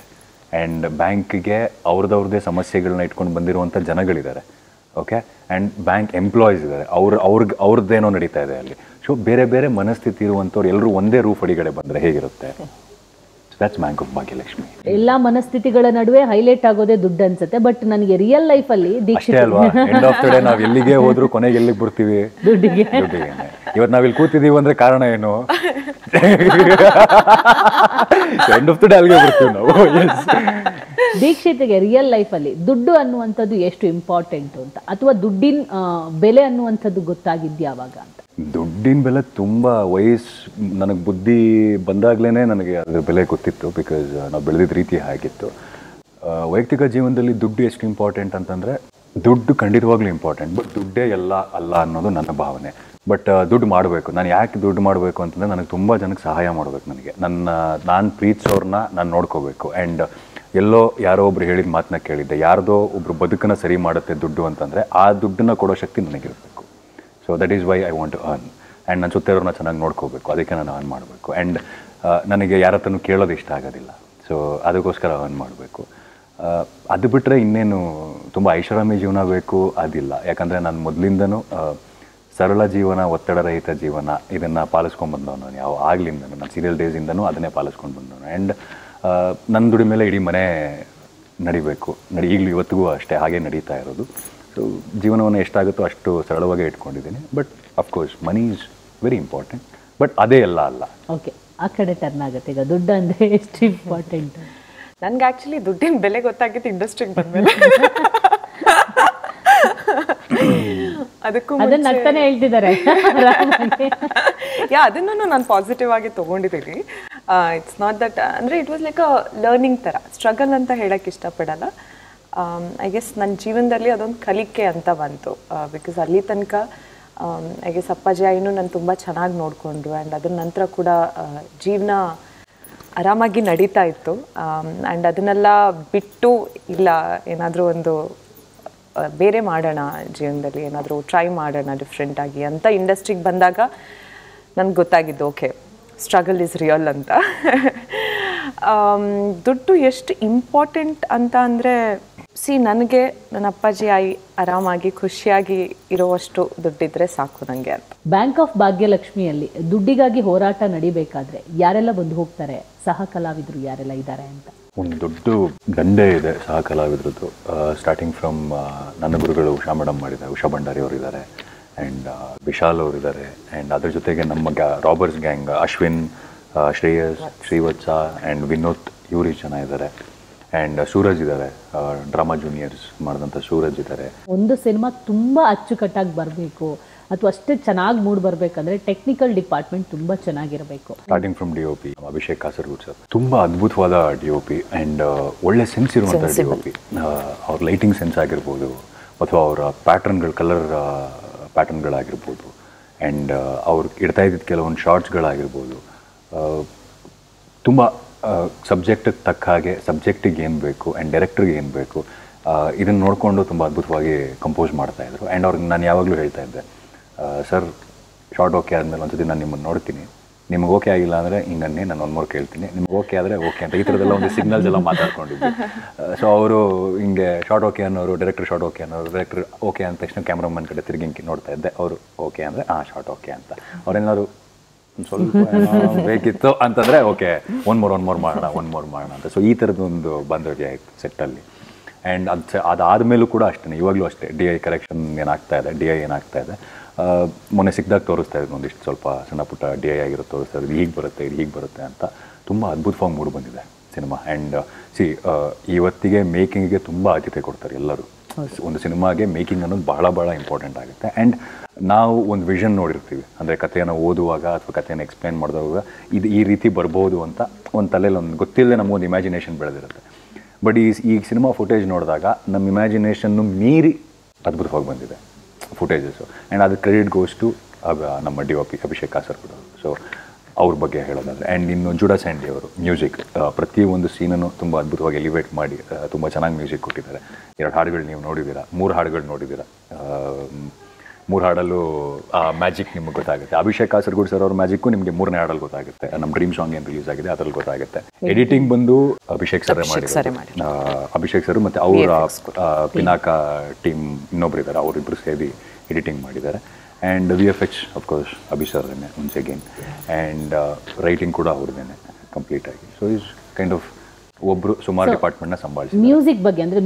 ಆ್ಯಂಡ್ ಬ್ಯಾಂಕ್ಗೆ ಅವ್ರದ್ದೇ ಸಮಸ್ಯೆಗಳನ್ನ ಇಟ್ಕೊಂಡು ಬಂದಿರುವಂಥ ಜನಗಳಿದ್ದಾರೆ. ಓಕೆ. ಆ್ಯಂಡ್ ಬ್ಯಾಂಕ್ ಎಂಪ್ಲಾಯೀಸ್ ಇದ್ದಾರೆ, ಅವ್ರದ್ದೇನೋ ನಡೀತಾ ಇದೆ ಅಲ್ಲಿ. ಸೊ ಬೇರೆ ಬೇರೆ ಮನಸ್ಥಿತಿ ಇರುವಂಥವ್ರು ಎಲ್ಲರೂ ಒಂದೇ ರೂಫ್ ಅಡಿಗಡೆ ಬಂದರೆ ಹೇಗಿರುತ್ತೆ? That's bank of Bhagyalakshmi. ಎಲ್ಲ ಮನಸ್ಥಿತಿಗಳ ನಡುವೆ ಹೈಲೈಟ್ ಆಗೋದೇ ದುಡ್ಡು ಅನ್ಸುತ್ತೆ. ಬಟ್ ನನಗೆ ರಿಯಲ್ ಲೈಫ್ ಅಲ್ಲಿ ಅಷ್ಟೇ ಅಲ್ವಾ, ಎಂಡ್ ಆಫ್ ದ ಡೇ ನಾವು ಎಲ್ಲಿಗೆ ಹೋದ್ರು ಕೊನೆಗೆ ಎಲ್ಲಿಗೆ ಬರ್ತೀವಿ? ದುಡ್ಡಿಗೆ. ಇವತ್ತು ನಾವಿಲ್ಲಿ ಕೂತಿದ್ದೀವಿ ಅಂದ್ರೆ ಕಾರಣ ಏನು? ಎಂಡ್ ಆಫ್ ದ ಡೇ ಅಲ್ಲಿಗೆ ಬರ್ತೀವಿ ನಾವು. ದೀಕ್ಷಿತ್ಗೆ ರಿಯಲ್ ಲೈಫ್ ಅಲ್ಲಿ ದುಡ್ಡು ಅನ್ನುವಂಥದ್ದು ಎಷ್ಟು ಇಂಪಾರ್ಟೆಂಟ್ ಅಂತ, ಅಥವಾ ದುಡ್ಡಿನ ಬೆಲೆ ಅನ್ನುವಂಥದ್ದು ಗೊತ್ತಾಗಿದ್ಯಾ ಅವಾಗ ಅಂತ? ದುಡ್ಡಿನ ಬೆಲೆ ತುಂಬ ನನಗೆ ಬುದ್ಧಿ ಬಂದಾಗಲೇ ನನಗೆ ಅದ್ರ ಬೆಲೆ ಗೊತ್ತಿತ್ತು. ಬಿಕಾಸ್ ನಾವು ಬೆಳೆದಿದ್ದ ರೀತಿ ಆಗಿತ್ತು. ವೈಯಕ್ತಿಕ ಜೀವನದಲ್ಲಿ ದುಡ್ಡು ಎಷ್ಟು ಇಂಪಾರ್ಟೆಂಟ್ ಅಂತಂದರೆ, ದುಡ್ಡು ಖಂಡಿತವಾಗ್ಲೂ ಇಂಪಾರ್ಟೆಂಟ್. ಬಟ್ ದುಡ್ಡೇ ಎಲ್ಲ ಅಲ್ಲ ಅನ್ನೋದು ನನ್ನ ಭಾವನೆ. ಬಟ್ ದುಡ್ಡು ಮಾಡಬೇಕು. ನಾನು ಯಾಕೆ ದುಡ್ಡು ಮಾಡಬೇಕು ಅಂತಂದರೆ ನನಗೆ ತುಂಬ ಜನಕ್ಕೆ ಸಹಾಯ ಮಾಡಬೇಕು. ನನಗೆ ನಾನು ಪ್ರೀತಿಸೋರನ್ನ ನಾನು ನೋಡ್ಕೋಬೇಕು. ಆ್ಯಂಡ್ ಎಲ್ಲೋ ಯಾರೋ ಒಬ್ರು ಹೇಳಿದ ಮಾತನ್ನ ಕೇಳಿದ್ದೆ, ಯಾರ್ದೋ ಒಬ್ರು ಬದುಕನ್ನು ಸರಿ ಮಾಡುತ್ತೆ ದುಡ್ಡು ಅಂತಂದರೆ ಆ ದುಡ್ಡನ್ನು ಕೊಡೋ ಶಕ್ತಿ ನನಗಿರಬೇಕು. So that is why I want to earn. And ನಾನು ಸುತ್ತಿರೋರನ್ನ ಚೆನ್ನಾಗಿ ನೋಡ್ಕೋಬೇಕು, ಅದಕ್ಕೆ ನಾನು ಅರ್ನ್ ಮಾಡಬೇಕು. ಆ್ಯಂಡ್ ನನಗೆ ಯಾರ ಹತ್ರನೂ ಕೇಳೋದು ಇಷ್ಟ ಆಗೋದಿಲ್ಲ. ಸೊ ಅದಕ್ಕೋಸ್ಕರ ಅರ್ನ್ ಮಾಡಬೇಕು. ಅದು ಬಿಟ್ಟರೆ ಇನ್ನೇನು ತುಂಬ ಐಷಾರಾಮಿ ಜೀವನ ಬೇಕು ಅದಿಲ್ಲ. ಯಾಕಂದರೆ ನಾನು ಮೊದಲಿಂದನೂ ಸರಳ ಜೀವನ, ಒತ್ತಡರಹಿತ ಜೀವನ ಇದನ್ನು ಪಾಲಿಸ್ಕೊಂಡ್ಬಂದವನು. ನಾನು ಯಾವ ಆಗ್ಲಿಂದನೂ ನಾನು ಸೀರಿಯಲ್ ಡೇಸಿಂದನೂ ಅದನ್ನೇ ಪಾಲಿಸ್ಕೊಂಡು ಬಂದವನು. ಆ್ಯಂಡ್ ನನ್ನ ದುಡಿ ಮೇಲೆ ಇಡೀ ಮನೆ ನಡಿಬೇಕು. ಈಗಲೂ ಇವತ್ತಿಗೂ ಅಷ್ಟೇ ಹಾಗೆ ನಡೀತಾ ಇರೋದು. ಸೊ ಜೀವನವನ್ನು ಎಷ್ಟಾಗುತ್ತೋ ಅಷ್ಟು ಸರಳವಾಗೇ ಇಟ್ಕೊಂಡಿದ್ದೀನಿ. But of course money is very important, but ಅದೇ ಎಲ್ಲ ಅಲ್ಲ. ಓಕೆ, ಆ ಕಡೆ ಟರ್ನ್ ಆಗುತ್ತೆ. ಈಗ ದುಡ್ಡು ಅಂದರೆ ಎಷ್ಟು ಇಂಪಾರ್ಟೆಂಟ್? ನನ್ಗೆ ಆ್ಯಕ್ಚುಲಿ ದುಡ್ಡಿನ ಬೆಲೆ ಗೊತ್ತಾಗಿತ್ತು ಇಂಡಸ್ಟ್ರಿಗೆ ಬಂದಮೇಲೆ. ಅದಕ್ಕೂ ಅದನ್ನ ನಗ್ತಾನೆ ಹೇಳ್ತಿದ್ದಾರೆ. ಅದನ್ನು ನಾನು ಪಾಸಿಟಿವ್ ಆಗಿ ತೊಗೊಂಡಿದ್ದೀನಿ. ಇಟ್ಸ್ ನಾಟ್ ದಟ್, ಅಂದರೆ it was like a learning ಥರ. ಸ್ಟ್ರಗಲ್ ಅಂತ ಹೇಳೋಕ್ಕೆ ಇಷ್ಟಪಡಲ್ಲ. ಐ ಗೆಸ್ ನನ್ನ ಜೀವನದಲ್ಲಿ ಅದೊಂದು ಕಲಿಕೆ ಅಂತ ಬಂತು. ಬಿಕಾಸ್ ಅಲ್ಲಿ ತನಕ ಐ ಗೆಸ್ ಅಪ್ಪಾಜಿ ಆಯಿನೂ ನಾನು ತುಂಬ ಚೆನ್ನಾಗಿ ನೋಡಿಕೊಂಡ್ರು. ಆ್ಯಂಡ್ ಅದ್ರ ನಂತರ ಕೂಡ ಜೀವನ ಆರಾಮಾಗಿ ನಡೀತಾ ಇತ್ತು. ಆ್ಯಂಡ್ ಅದನ್ನೆಲ್ಲ ಬಿಟ್ಟು ಇಲ್ಲ ಏನಾದರೂ ಒಂದು ಬೇರೆ ಮಾಡೋಣ ಜೀವನದಲ್ಲಿ, ಏನಾದರೂ ಟ್ರೈ ಮಾಡೋಣ ಡಿಫ್ರೆಂಟಾಗಿ ಅಂತ ಇಂಡಸ್ಟ್ರಿಗೆ ಬಂದಾಗ ನನಗೆ ಗೊತ್ತಾಗಿದ್ದು ಓಕೆ ಸ್ಟ್ರಗಲ್ ಈಸ್ ರಿಯಲ್ ಅಂತ. ದುಡ್ಡು ಎಷ್ಟು ಇಂಪಾರ್ಟೆಂಟ್ ಅಂತ ಅಂದರೆ ನನಗೆ ನನ್ನ ಅಪ್ಪಾಜಿ ಆಯಿ ಆರಾಮಾಗಿ ಖುಷಿಯಾಗಿ ಇರೋವಷ್ಟು ದುಡ್ಡಿದ್ರೆ ಸಾಕು ನನಗೆ ಅಂತ. ಬ್ಯಾಂಕ್ ಆಫ್ ಭಾಗ್ಯಲಕ್ಷ್ಮಿಯಲ್ಲಿ ದುಡ್ಡಿಗಾಗಿ ಹೋರಾಟ ನಡಿಬೇಕಾದ್ರೆ ಯಾರೆಲ್ಲ ಬಂದು ಹೋಗ್ತಾರೆ? ಸಹ ಕಲಾವಿದರು ಯಾರೆಲ್ಲ ಇದ್ದಾರೆ ಅಂತ ಒಂದು ದೊಡ್ಡ ದಂಡೆ ಇದೆ ಸಹ ಕಲಾವಿದ್ರದ್ದು. ಸ್ಟಾರ್ಟಿಂಗ್ ಫ್ರಮ್ ನನ್ನ ಗುರುಗಳು ಉಷಾ ಮೇಡಮ್ ಮಾಡಿದ್ದಾರೆ, ಉಷಾ ಭಂಡಾರಿ ಅವರು ಇದ್ದಾರೆ, ಆ್ಯಂಡ್ ವಿಶಾಲ್ ಅವರು ಇದ್ದಾರೆ. ಆ್ಯಂಡ್ ಅದ್ರ ಜೊತೆಗೆ ನಮ್ಮ robbers gang Ashwin, Shreyas, Shrivatsa and Vinod, ಇವರು ಜನ ಇದ್ದಾರೆ. ಆ್ಯಂಡ್ ಸೂರಜ್ ಇದ್ದಾರೆ, ಡ್ರಾಮಾ ಜೂನಿಯರ್ಸ್ ಮಾಡಿದಂಥ ಸೂರಜ್ ಇದ್ದಾರೆ. ಒಂದು ಸಿನಿಮಾ ತುಂಬ ಅಚ್ಚುಕಟ್ಟಾಗಿ ಬರಬೇಕು ಅಥವಾ ಅಷ್ಟೇ ಚೆನ್ನಾಗಿ ಮೂಡ್ ಬರಬೇಕಂದ್ರೆ ಟೆಕ್ನಿಕಲ್ ಡಿಪಾರ್ಟ್ಮೆಂಟ್ ತುಂಬ ಚೆನ್ನಾಗಿರಬೇಕು. Starting from DOP Abhishek Kasaragod sir, ತುಂಬ ಅದ್ಭುತವಾದ DOP ಆ್ಯಂಡ್ ಒಳ್ಳೆ ಸೆನ್ಸ್ ಇರುವಂಥ DOP. ಅವ್ರ ಲೈಟಿಂಗ್ ಸೆನ್ಸ್ ಆಗಿರ್ಬೋದು ಅಥವಾ ಅವರ ಪ್ಯಾಟರ್ನ್ಗಳು, ಕಲರ್ ಪ್ಯಾಟರ್ನ್ಗಳಾಗಿರ್ಬೋದು, ಆ್ಯಂಡ್ ಅವ್ರು ಇಡ್ತಾ ಇದ್ದಿದ್ದು ಕೆಲವೊಂದು ಶಾರ್ಟ್ಸ್ಗಳಾಗಿರ್ಬೋದು, ತುಂಬ ಸಬ್ಜೆಕ್ಟಿಗೆ ತಕ್ಕ ಹಾಗೆ ಸಬ್ಜೆಕ್ಟಿಗೆ ಏನು ಬೇಕು ಆ್ಯಂಡ್ ಡೈರೆಕ್ಟ್ರಿಗೆ ಏನು ಬೇಕು ಇದನ್ನು ನೋಡಿಕೊಂಡು ತುಂಬ ಅದ್ಭುತವಾಗಿ ಕಂಪೋಸ್ ಮಾಡ್ತಾಯಿದ್ರು. ಆ್ಯಂಡ್ ಅವ್ರಿಗೆ ನಾನು ಯಾವಾಗಲೂ ಹೇಳ್ತಾ ಇದ್ದೆ, ಸರ್ ಶಾರ್ಟ್ ಓಕೆ ಆದಮೇಲೆ ಒಂದ್ಸತಿ ನಾನು ನಿಮ್ಮನ್ನು ನೋಡ್ತೀನಿ, ನಿಮ್ಗೆ ಓಕೆ ಆಗಿಲ್ಲ ಅಂದರೆ ಹಿಂಗನ್ನೇ ನಾನು ಒಂದು ಮೂರು ಕೇಳ್ತೀನಿ, ನಿಮ್ಗೆ ಓಕೆ ಆದರೆ ಓಕೆ ಅಂತ ಈ ಥರದ್ದೆಲ್ಲ ಒಂದು ಸಿಗ್ನಲ್ಸ್ ಎಲ್ಲ ಮಾತಾಡ್ಕೊಂಡಿದ್ದೆ. ಸೊ ಅವರು ಹಿಂಗೆ ಶಾರ್ಟ್ ಓಕೆ ಅನ್ನೋರು, ಡೈರೆಕ್ಟರ್ ಶಾರ್ಟ್ ಓಕೆ ಅನ್ನೋರು, ಡೈರೆಕ್ಟರ್ ಓಕೆ ಅಂದ ತಕ್ಷಣ ಕ್ಯಾಮ್ರಾಮನ್ ಕಡೆ ತಿರುಗಿ ನೋಡ್ತಾ ಇದ್ದೆ. ಅವರು ಓಕೆ ಅಂದರೆ ಶಾರ್ಟ್ ಓಕೆ ಅಂತ. ಅವ್ರೇನಾದ್ರು ಸ್ವಲ್ಪ ಬೇಕಿತ್ತು ಅಂತಂದರೆ ಓಕೆ ಒನ್ ಮೋರ್ ಮಾಡೋಣ ಅಂತ. ಸೊ ಈ ಥರದ್ದೊಂದು ಬಾಂಧವ್ಯ ಆಯಿತು ಸೆಟ್ಟಲ್ಲಿ. ಆ್ಯಂಡ್ ಅದಾದಮೇಲೂ ಕೂಡ ಅಷ್ಟೇ, ಇವಾಗಲೂ ಅಷ್ಟೇ DI ಕರೆಕ್ಷನ್ ಏನಾಗ್ತಾ ಇದೆ, DI ಏನಾಗ್ತಾ ಇದೆ, ಮೊನ್ನೆ ಸಿಕ್ಕಿದಾಗ ತೋರಿಸ್ತಾ ಇದ್ದು ಒಂದಿಷ್ಟು ಸ್ವಲ್ಪ ಸಣ್ಣ ಪುಟ್ಟ DI ಆಗಿರೋ ತೋರಿಸ್ತಾ ಇದ್ದು, ಇದು ಹೀಗೆ ಬರುತ್ತೆ ಅಂತ. ತುಂಬ ಅದ್ಭುತವಾಗಿ ಮೂಡಿ ಬಂದಿದೆ ಸಿನಿಮಾ. ಆ್ಯಂಡ್ ಇವತ್ತಿಗೆ ಮೇಕಿಂಗಿಗೆ ತುಂಬ ಆದ್ಯತೆ ಕೊಡ್ತಾರೆ ಎಲ್ಲರೂ. ಒಂದು ಸಿನಿಮಾಗೆ ಮೇಕಿಂಗ್ ಅನ್ನೋದು ಬಹಳ ಇಂಪಾರ್ಟೆಂಟ್ ಆಗುತ್ತೆ. ಆ್ಯಂಡ್ ನಾವು ಒಂದು ವಿಷನ್ ನೋಡಿರ್ತೀವಿ, ಅಂದರೆ ಕಥೆಯನ್ನು ಓದುವಾಗ ಅಥವಾ ಕಥೆಯನ್ನು ಎಕ್ಸ್ಪ್ಲೇನ್ ಮಾಡಿದಾಗ ಇದು ಈ ರೀತಿ ಬರ್ಬೋದು ಅಂತ ಒಂದು ತಲೆಯಲ್ಲಿ ಒಂದು ಗೊತ್ತಿಲ್ಲದೆ ನಮಗೊಂದು ಇಮ್ಯಾಜಿನೇಷನ್ ಬೆಳೆದಿರುತ್ತೆ. ಬಟ್ ಈ ಸಿನಿಮಾ ಫುಟೇಜ್ ನೋಡಿದಾಗ ನಮ್ಮ ಇಮ್ಯಾಜಿನೇಷನ್ನು ಮೀರಿ ಅದ್ಭುತವಾಗಿ ಬಂದಿದೆ ಫುಟೇಜಸ್ಸು. ಆ್ಯಂಡ್ ಅದು ಕ್ರೆಡಿಟ್ ಗೋಸ್ ಟು ನಮ್ಮ DOP ಅಭಿಷೇಕ್ ಕಾಸರಗೋಡು. ಸೊ ಅವ್ರ ಬಗ್ಗೆ ಹೇಳೋದಾದರೆ, ಆ್ಯಂಡ್ ಇನ್ನು ಜುಡಾ ಸ್ಯಾಂಡಿ ಅವರು ಮ್ಯೂಸಿಕ್ ಪ್ರತಿಯೊಂದು ಸೀನನ್ನು ತುಂಬ ಅದ್ಭುತವಾಗಿ ಎಲಿವೇಟ್ ಮಾಡಿ ತುಂಬ ಚೆನ್ನಾಗಿ ಮ್ಯೂಸಿಕ್ ಕೊಟ್ಟಿದ್ದಾರೆ. 2 ಹಾಡುಗಳು ನೀವು ನೋಡಿದ್ದೀರಾ, 3 ಹಾಡುಗಳು ನೋಡಿದ್ದೀರಾ. 3 ಹಾಡಲ್ಲೂ ಆ ಮ್ಯಾಜಿಕ್ ನಿಮ್ಗೆ ಗೊತ್ತಾಗುತ್ತೆ. ಅಭಿಷೇಕ್ ಕಾಸರಗೋಡು ಸರ್ ಅವ್ರ ಮ್ಯಾಜಿಕ್ಕು ನಿಮಗೆ 3ನೇ ಹಾಡಲ್ಲಿ ಗೊತ್ತಾಗುತ್ತೆ. ನಮ್ಮ ಡ್ರೀಮ್ ಸಾಂಗ್ ಏನು ರಿಲೀಸ್ ಆಗಿದೆ ಅದರಲ್ಲಿ ಗೊತ್ತಾಗುತ್ತೆ. ಎಡಿಟಿಂಗ್ ಬಂದು ಅಭಿಷೇಕ್ ಸರ್ ಮಾಡಿದ್ದಾರೆ, ಅಭಿಷೇಕ್ ಸರ್ ಮತ್ತು ಅವರ ಪಿನಾಕ ಟೀಮ್ ಇನ್ನೊಬ್ರು ಇದ್ದಾರೆ, ಅವರಿಬ್ಬರು ಸೇರಿ ಎಡಿಟಿಂಗ್ ಮಾಡಿದ್ದಾರೆ. ಆ್ಯಂಡ್ VFX ಅಫ್ಕೋರ್ಸ್ ಅಭಿ ಸರ್ನೇ ಒನ್ಸ್ ಅಗೇನ್. ಆ್ಯಂಡ್ ರೈಟಿಂಗ್ ಕೂಡ ಅವ್ರದ್ದೇನೆ ಕಂಪ್ಲೀಟಾಗಿ. ಸೊ ಈಸ್ ಕೈಂಡ್ ಆಫ್ ಒಬ್ಬರು ಸುಮಾರು ಡಿಪಾರ್ಟ್ಮೆಂಟ್ನ ಸಂಭಾಳಿಸಿ. ಮ್ಯೂಸಿಕ್ ಬಗ್ಗೆ ಅಂದರೆ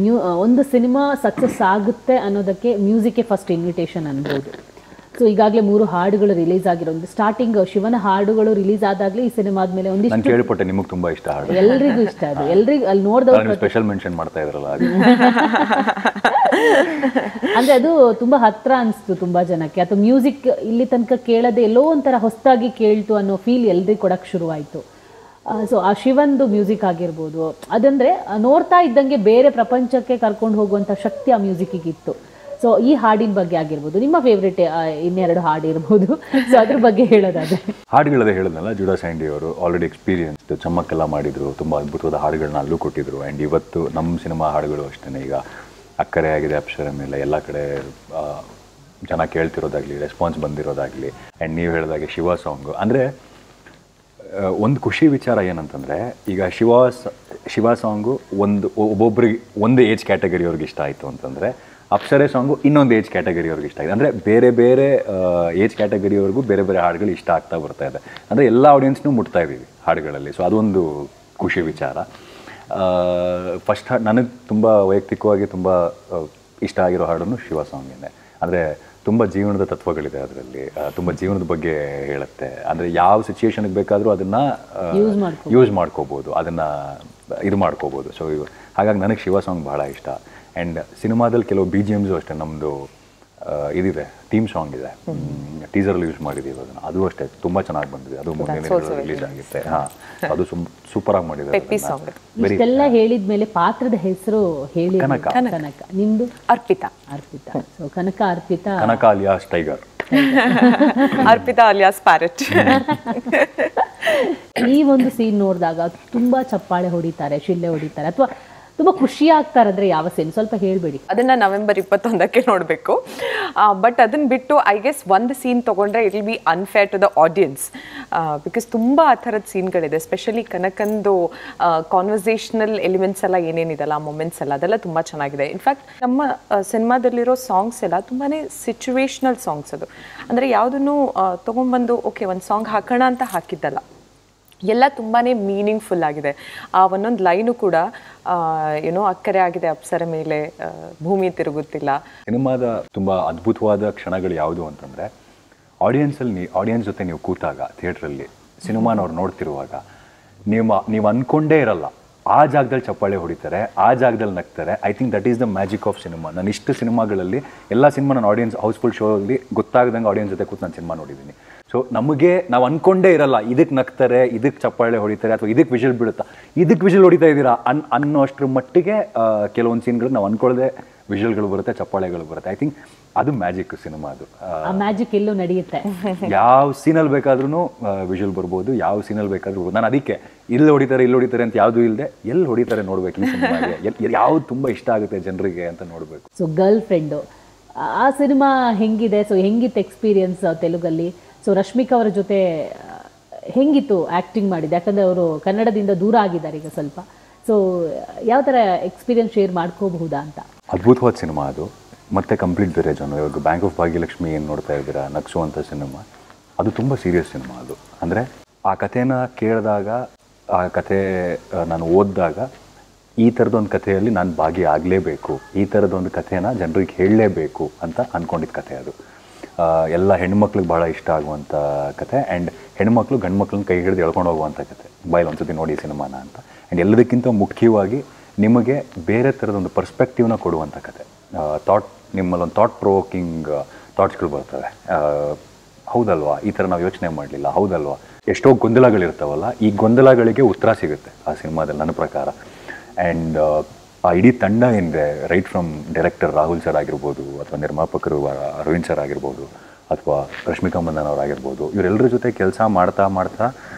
ಒಂದು ಸಿನಿಮಾ ಸಕ್ಸಸ್ ಆಗುತ್ತೆ ಅನ್ನೋದಕ್ಕೆ ಮ್ಯೂಸಿಕ್ಕೇ ಫಸ್ಟ್ ಇನ್ವಿಟೇಷನ್ ಅನ್ಬೋದು. ಸೊ ಈಗಾಗಲೇ 3 ಹಾಡುಗಳು ರಿಲೀಸ್ ಆಗಿರೋದು. ಸ್ಟಾರ್ಟಿಂಗ್ ಶಿವನ ಹಾಡುಗಳು ರಿಲೀಸ್ ಆದಾಗಲೇ ಈ ಸಿನಿಮಾ ಆದ್ಮೇಲೆ ಒಂದಿಷ್ಟು ನಾನು ಕೇಳಿಪಟ್ಟೆ ನಿಮಗೆ ತುಂಬ ಇಷ್ಟ ಹಾಡು. ಎಲ್ರಿಗೂ ಇಷ್ಟ ಅದು, ಎಲ್ರಿಗೂ ಅಲ್ಲಿ ನೋಡಿದವರು ಸ್ಪೆಷಲ್ ಮೆನ್ಷನ್ ಮಾಡ್ತಾ ಇದ್ರಲ್ಲ ಅಂದರೆ ಅದು ತುಂಬ ಹತ್ರ ಅನಿಸ್ತು ತುಂಬ ಜನಕ್ಕೆ. ಅಥವಾ ಮ್ಯೂಸಿಕ್ ಇಲ್ಲಿ ತನಕ ಕೇಳದೆ ಎಲ್ಲೋ ಒಂಥರ ಹೊಸದಾಗಿ ಕೇಳ್ತು ಅನ್ನೋ ಫೀಲ್ ಎಲ್ರಿಗೂ ಕೊಡೋಕ್ಕೆ ಶುರುವಾಯಿತು. ಸೊ ಆ ಶಿವಂದು ಮ್ಯೂಸಿಕ್ ಆಗಿರ್ಬೋದು, ಅದಂದರೆ ನೋಡ್ತಾ ಇದ್ದಂಗೆ ಬೇರೆ ಪ್ರಪಂಚಕ್ಕೆ ಕರ್ಕೊಂಡು ಹೋಗುವಂಥ ಶಕ್ತಿ ಆ ಮ್ಯೂಸಿಕ್ಕಿಗಿತ್ತು. ಸೊ ಈ ಹಾಡಿನ ಬಗ್ಗೆ ಆಗಿರ್ಬೋದು, ನಿಮ್ಮ ಫೇವ್ರೆಟ್ ಇನ್ನೆರಡು ಹಾಡು ಇರ್ಬೋದು, ಸೊ ಅದ್ರ ಬಗ್ಗೆ ಹೇಳೋದಾದ್ರೆ. ಹಾಡುಗಳದೇ ಹೇಳಿದ್ನಲ್ಲ, ಜುಡಾ ಸ್ಯಾಂಡಿ ಅವರು ಆಲ್ರೆಡಿ ಎಕ್ಸ್ಪೀರಿಯನ್ಸ್ಡ್, ಚಮ್ಮಕ್ಕೆಲ್ಲ ಮಾಡಿದ್ರು, ತುಂಬ ಅದ್ಭುತವಾದ ಹಾಡುಗಳನ್ನ ಅಲ್ಲೂ ಕೊಟ್ಟಿದ್ರು. ಆ್ಯಂಡ್ ಇವತ್ತು ನಮ್ಮ ಸಿನಿಮಾ ಹಾಡುಗಳು ಅಷ್ಟೇ, ಈಗ ಅಕ್ಕರೆ ಆಗಿದೆ ಅಪ್ಸರ ಮೇಲೆ ಎಲ್ಲ ಕಡೆ ಜನ ಕೇಳ್ತಿರೋದಾಗಲಿ, ರೆಸ್ಪಾನ್ಸ್ ಬಂದಿರೋದಾಗಲಿ. ಆ್ಯಂಡ್ ನೀವು ಹೇಳಿದಾಗೆ ಶಿವ ಸಾಂಗು ಅಂದರೆ ಒಂದು ಖುಷಿ ವಿಚಾರ ಏನಂತಂದರೆ, ಈಗ ಶಿವ ಸಾಂಗು ಒಬ್ಬೊಬ್ಬರಿಗೆ ಒಂದು ಏಜ್ ಕ್ಯಾಟಗರಿಯವ್ರಿಗೆ ಇಷ್ಟ ಆಯಿತು ಅಂತಂದರೆ, ಅಪ್ಸರೆ ಸಾಂಗು ಇನ್ನೊಂದು ಏಜ್ ಕ್ಯಾಟಗರಿಯವ್ರಿಗೆ ಇಷ್ಟ ಆಗಿದೆ. ಅಂದರೆ ಬೇರೆ ಬೇರೆ ಏಜ್ ಕ್ಯಾಟಗರಿಯವ್ರಿಗೂ ಬೇರೆ ಬೇರೆ ಹಾಡುಗಳು ಇಷ್ಟ ಆಗ್ತಾ ಬರ್ತಾ ಇದೆ. ಅಂದರೆ ಎಲ್ಲ ಆಡಿಯನ್ಸ್ನೂ ಮುಟ್ತಾ ಇದ್ದೀವಿ ಹಾಡುಗಳಲ್ಲಿ. ಸೊ ಅದೊಂದು ಖುಷಿ ವಿಚಾರ. ಫಸ್ಟ್ ಹಾಡು ನನಗೆ ತುಂಬ ವೈಯಕ್ತಿಕವಾಗಿ ತುಂಬ ಇಷ್ಟ ಆಗಿರೋ ಹಾಡನ್ನು ಶಿವ ಸಾಂಗೇನೆ. ಅಂದರೆ ತುಂಬ ಜೀವನದ ತತ್ವಗಳಿದೆ ಅದರಲ್ಲಿ, ತುಂಬ ಜೀವನದ ಬಗ್ಗೆ ಹೇಳುತ್ತೆ. ಅಂದರೆ ಯಾವ ಸಿಚುಯೇಷನ್ಗೆ ಬೇಕಾದರೂ ಅದನ್ನು ಯೂಸ್ ಮಾಡ್ಕೋಬೋದು, ಅದನ್ನು ಇದು ಮಾಡ್ಕೋಬೋದು. ಸೊ ಹಾಗಾಗಿ ನನಗೆ ಶಿವ ಸಾಂಗ್ ಭಾಳ ಇಷ್ಟ. ಆ್ಯಂಡ್ ಸಿನಿಮಾದಲ್ಲಿ ಕೆಲವು BGMs ಅಷ್ಟೇ, ನಮ್ಮದು ಇದಿದೆ, ಥೀಮ್ ಸಾಂಗ್ ಇದೆ, ಟೀಸರಲ್ಲಿ ಯೂಸ್ ಮಾಡಿದ್ದೀವಿ ಅದನ್ನು, ಅದು ಅಷ್ಟೇ ತುಂಬ ಚೆನ್ನಾಗಿ ಬಂದಿದೆ. ಅದು ಮುಂದಿನ ರಿಲೀಸ್ ಆಗುತ್ತೆ. ಹಾಂ, ಅದು ಸೂಪರಾಗಿ ಮಾಡಿದ್ದಾರೆ. ಇಷ್ಟೆಲ್ಲ ಹೇಳಿದ್ಮೇಲೆ ಪಾತ್ರದ ಹೆಸರು ಹೇಳಿ. ಕನಕ. ನಿಮ್ದು? Arpita. So Kanaka alias tiger, Arpita alias parrot. ಈ ಒಂದು ಸೀನ್ ನೋಡಿದಾಗ ತುಂಬಾ ಚಪ್ಪಾಳೆ ಹೊಡಿತಾರೆ, ಶಿಳ್ಳೆ ಹೊಡಿತಾರೆ, ಅಥವಾ ತುಂಬ ಖುಷಿ ಆಗ್ತಾರೆ ಅಂದರೆ ಯಾವ ಸೀನ್ ಸ್ವಲ್ಪ ಹೇಳ್ಬೇಡಿ. ಅದನ್ನು ನವೆಂಬರ್ 21ಕ್ಕೆ ನೋಡಬೇಕು. ಬಟ್ ಅದನ್ನು ಬಿಟ್ಟು ಐ ಗೆಸ್ ಒಂದು ಸೀನ್ ತೊಗೊಂಡ್ರೆ it will be unfair to the audience, because ತುಂಬ ಆ ಥರದ ಸೀನ್ಗಳಿದೆ. ಎಸ್ಪೆಷಲಿ ಕನಕಂದು ಕಾನ್ವರ್ಸೇಷನಲ್ ಎಲಿಮೆಂಟ್ಸ್ ಎಲ್ಲ ಏನೇನಿದೆಲ್ಲ, ಆ ಮೊಮೆಂಟ್ಸ್ ಎಲ್ಲ, ಅದೆಲ್ಲ ತುಂಬ ಚೆನ್ನಾಗಿದೆ. ಇನ್ಫ್ಯಾಕ್ಟ್ ನಮ್ಮ ಸಿನಿಮಾದಲ್ಲಿರೋ ಸಾಂಗ್ಸ್ ಎಲ್ಲ ತುಂಬಾ ಸಿಚುವೇಶ್ನಲ್ ಸಾಂಗ್ಸ್. ಅದು ಅಂದರೆ ಯಾವುದನ್ನು ತೊಗೊಂಡ್ಬಂದು ಓಕೆ ಒಂದು ಸಾಂಗ್ ಹಾಕೋಣ ಅಂತ ಹಾಕಿದ್ದಲ್ಲ, ಎಲ್ಲ ತುಂಬಾ ಮೀನಿಂಗ್ಫುಲ್ ಆಗಿದೆ. ಆ ಒಂದೊಂದು ಲೈನು ಕೂಡ ಏನೋ ಅಕ್ಕರೆ ಆಗಿದೆ ಅಪ್ಸರ ಮೇಲೆ ಭೂಮಿ ತಿರುಗುತ್ತಿಲ್ಲ. ಸಿನಿಮಾದ ತುಂಬ ಅದ್ಭುತವಾದ ಕ್ಷಣಗಳು ಯಾವುದು ಅಂತಂದರೆ, ಆಡಿಯನ್ಸ್ ಜೊತೆ ನೀವು ಕೂತಾಗ ಥಿಯೇಟ್ರಲ್ಲಿ ಸಿನಿಮಾನವ್ರು ನೋಡ್ತಿರುವಾಗ ನೀವು ಅಂದ್ಕೊಂಡೇ ಇರಲ್ಲ, ಆ ಜಾಗದಲ್ಲಿ ಚಪ್ಪಾಳೆ ಹೊಡಿತಾರೆ, ಆ ಜಾಗದಲ್ಲಿ ನಗ್ತಾರೆ. I think that is the magic of cinema. ನಾನು ಇಷ್ಟು ಸಿನಿಮಾಗಳಲ್ಲಿ ಎಲ್ಲ ಸಿನಿಮಾ ನಾನು ಆಡಿಯನ್ಸ್ ಹೌಸ್ಫುಲ್ ಶೋ ಅಲ್ಲಿ ಗೊತ್ತಾಗದಂಗೆ ಆಡಿಯನ್ಸ್ ಜೊತೆ ಕೂತು ನಾನು ಸಿನಿಮಾ ನೋಡಿದ್ದೀನಿ. ಸೊ ನಮಗೆ ನಾವು ಅಂದ್ಕೊಂಡೇ ಇರಲ್ಲ, ಇದಕ್ಕೆ ನಗ್ತಾರೆ, ಇದಕ್ಕೆ ಚಪ್ಪಾಳೆ ಹೊಡಿತಾರೆ, ಅಥವಾ ಇದಕ್ಕೆ ವಿಷಲ್ ಬಿಡುತ್ತಾ, ಇದಕ್ಕೆ ವಿಷಲ್ ಹೊಡಿತಾ ಇದ್ದೀರಾ ಅನ್ನೋ ಅಷ್ಟರ ಮಟ್ಟಿಗೆ ಕೆಲವೊಂದು ಸೀನ್ಗಳು ನಾವು ಅಂದ್ಕೊಳ್ಳದೆ ವಿಷಲ್ಗಳು ಬರುತ್ತೆ, ಚಪ್ಪಾಳೆಗಳು ಬರುತ್ತೆ. ಐ ಥಿಂಕ್ ಅದು ಮ್ಯಾಜಿಕ್ ಸಿನಿಮಾ. ಅದು ಮ್ಯಾಜಿಕ್ ಎಲ್ಲೂ ನಡೆಯುತ್ತೆ. ಯಾವ ಸೀನಲ್ಲಿ ಬೇಕಾದ್ರೂ ವಿಷಲ್ ಬರ್ಬೋದು, ಯಾವ ಸೀನಲ್ಲಿ ಬೇಕಾದ್ರೂ. ನಾನು ಅದಕ್ಕೆ ಇಲ್ಲಿ ಹೊಡಿತಾರೆ ಅಂತ ಯಾವುದೂ ಇಲ್ಲದೆ ಎಲ್ಲಿ ಹೊಡಿತಾರೆ ನೋಡ್ಬೇಕು ಈ ಸಿನಿಮಾಗೆ, ಯಾವ್ದು ತುಂಬ ಇಷ್ಟ ಆಗುತ್ತೆ ಜನರಿಗೆ ಅಂತ ನೋಡಬೇಕು. ಸೊ ಗರ್ಲ್ ಫ್ರೆಂಡು ಆ ಸಿನಿಮಾ ಹೆಂಗಿದೆ? ಸೊ ಹೆಂಗಿತ್ತು ಎಕ್ಸ್ಪೀರಿಯನ್ಸ್ ತೆಲುಗಲ್ಲಿ? ಸೊ ರಶ್ಮಿಕಾ ಅವರ ಜೊತೆ ಹೆಂಗಿತ್ತು ಆ್ಯಕ್ಟಿಂಗ್ ಮಾಡಿದ್ದು? ಯಾಕಂದರೆ ಅವರು ಕನ್ನಡದಿಂದ ದೂರ ಆಗಿದ್ದಾರೆ ಈಗ ಸ್ವಲ್ಪ. ಸೊ ಯಾವ ಥರ ಎಕ್ಸ್ಪೀರಿಯನ್ಸ್ ಶೇರ್ ಮಾಡ್ಕೋಬಹುದಾ ಅಂತ? ಅದ್ಭುತವಾದ ಸಿನಿಮಾ ಅದು, ಮತ್ತೆ ಕಂಪ್ಲೀಟ್ ಬೇರೆ ಜನ. ಇವಾಗ ಬ್ಯಾಂಕ್ ಆಫ್ ಭಾಗ್ಯಲಕ್ಷ್ಮಿ ಏನು ನೋಡ್ತಾ ಇದ್ದೀರಾ, ನಗ್ಸುವಂಥ ಸಿನಿಮಾ, ಅದು ತುಂಬ ಸೀರಿಯಸ್ ಸಿನಿಮಾ. ಅದು ಅಂದರೆ ಆ ಕಥೆನ ಕೇಳಿದಾಗ, ಆ ಕಥೆ ನಾನು ಓದಿದಾಗ, ಈ ಥರದೊಂದು ಕಥೆಯಲ್ಲಿ ನಾನು ಭಾಗಿಯಾಗಲೇಬೇಕು, ಈ ಥರದೊಂದು ಕಥೆನ ಜನರಿಗೆ ಹೇಳಲೇಬೇಕು ಅಂತ ಅಂದ್ಕೊಂಡಿದ್ದ ಕಥೆ ಅದು. ಎಲ್ಲ ಹೆಣ್ಮಕ್ಳಿಗೆ ಭಾಳ ಇಷ್ಟ ಆಗುವಂಥ ಕಥೆ. ಆ್ಯಂಡ್ ಹೆಣ್ಮಕ್ಳು ಗಂಡು ಮಕ್ಳನ್ನ ಕೈ ಹಿಡಿದು ಎಳ್ಕೊಂಡು ಹೋಗುವಂಥ ಕಥೆ. ಬಾಯಲ್ಲಿ ಒಂದ್ಸತಿ ನೋಡಿ ಸಿನಿಮಾನ ಅಂತ. ಆ್ಯಂಡ್ ಎಲ್ಲದಕ್ಕಿಂತ ಮುಖ್ಯವಾಗಿ ನಿಮಗೆ ಬೇರೆ ಥರದೊಂದು ಪರ್ಸ್ಪೆಕ್ಟಿವ್ನ ಕೊಡುವಂಥ ಕಥೆ. ನಿಮ್ಮಲ್ಲೊಂದು ಥಾಟ್ ಪ್ರೊವೋಕಿಂಗ್ ಥಾಟ್ಸ್ಗಳು ಬರ್ತವೆ. ಹೌದಲ್ವಾ, ಈ ಥರ ನಾವು ಯೋಚನೆ ಮಾಡಲಿಲ್ಲ, ಹೌದಲ್ವಾ, ಎಷ್ಟೋ ಗೊಂದಲಗಳಿರ್ತಾವಲ್ಲ, ಈ ಗೊಂದಲಗಳಿಗೆ ಉತ್ತರ ಸಿಗುತ್ತೆ ಆ ಸಿನಿಮಾದಲ್ಲಿ ನನ್ನ ಪ್ರಕಾರ. ಆ್ಯಂಡ್ ಆ ಇಡೀ ತಂಡ ಏನಿದೆ, right from director Rahul sir ಆಗಿರ್ಬೋದು, ಅಥವಾ ನಿರ್ಮಾಪಕರು ಅರವಿಂದ್ ಸರ್ ಆಗಿರ್ಬೋದು, ಅಥವಾ ರಶ್ಮಿಕಾ ಮಂದನ್ ಅವರಾಗಿರ್ಬೋದು, ಇವರೆಲ್ಲರ ಜೊತೆ ಕೆಲಸ ಮಾಡ್ತಾ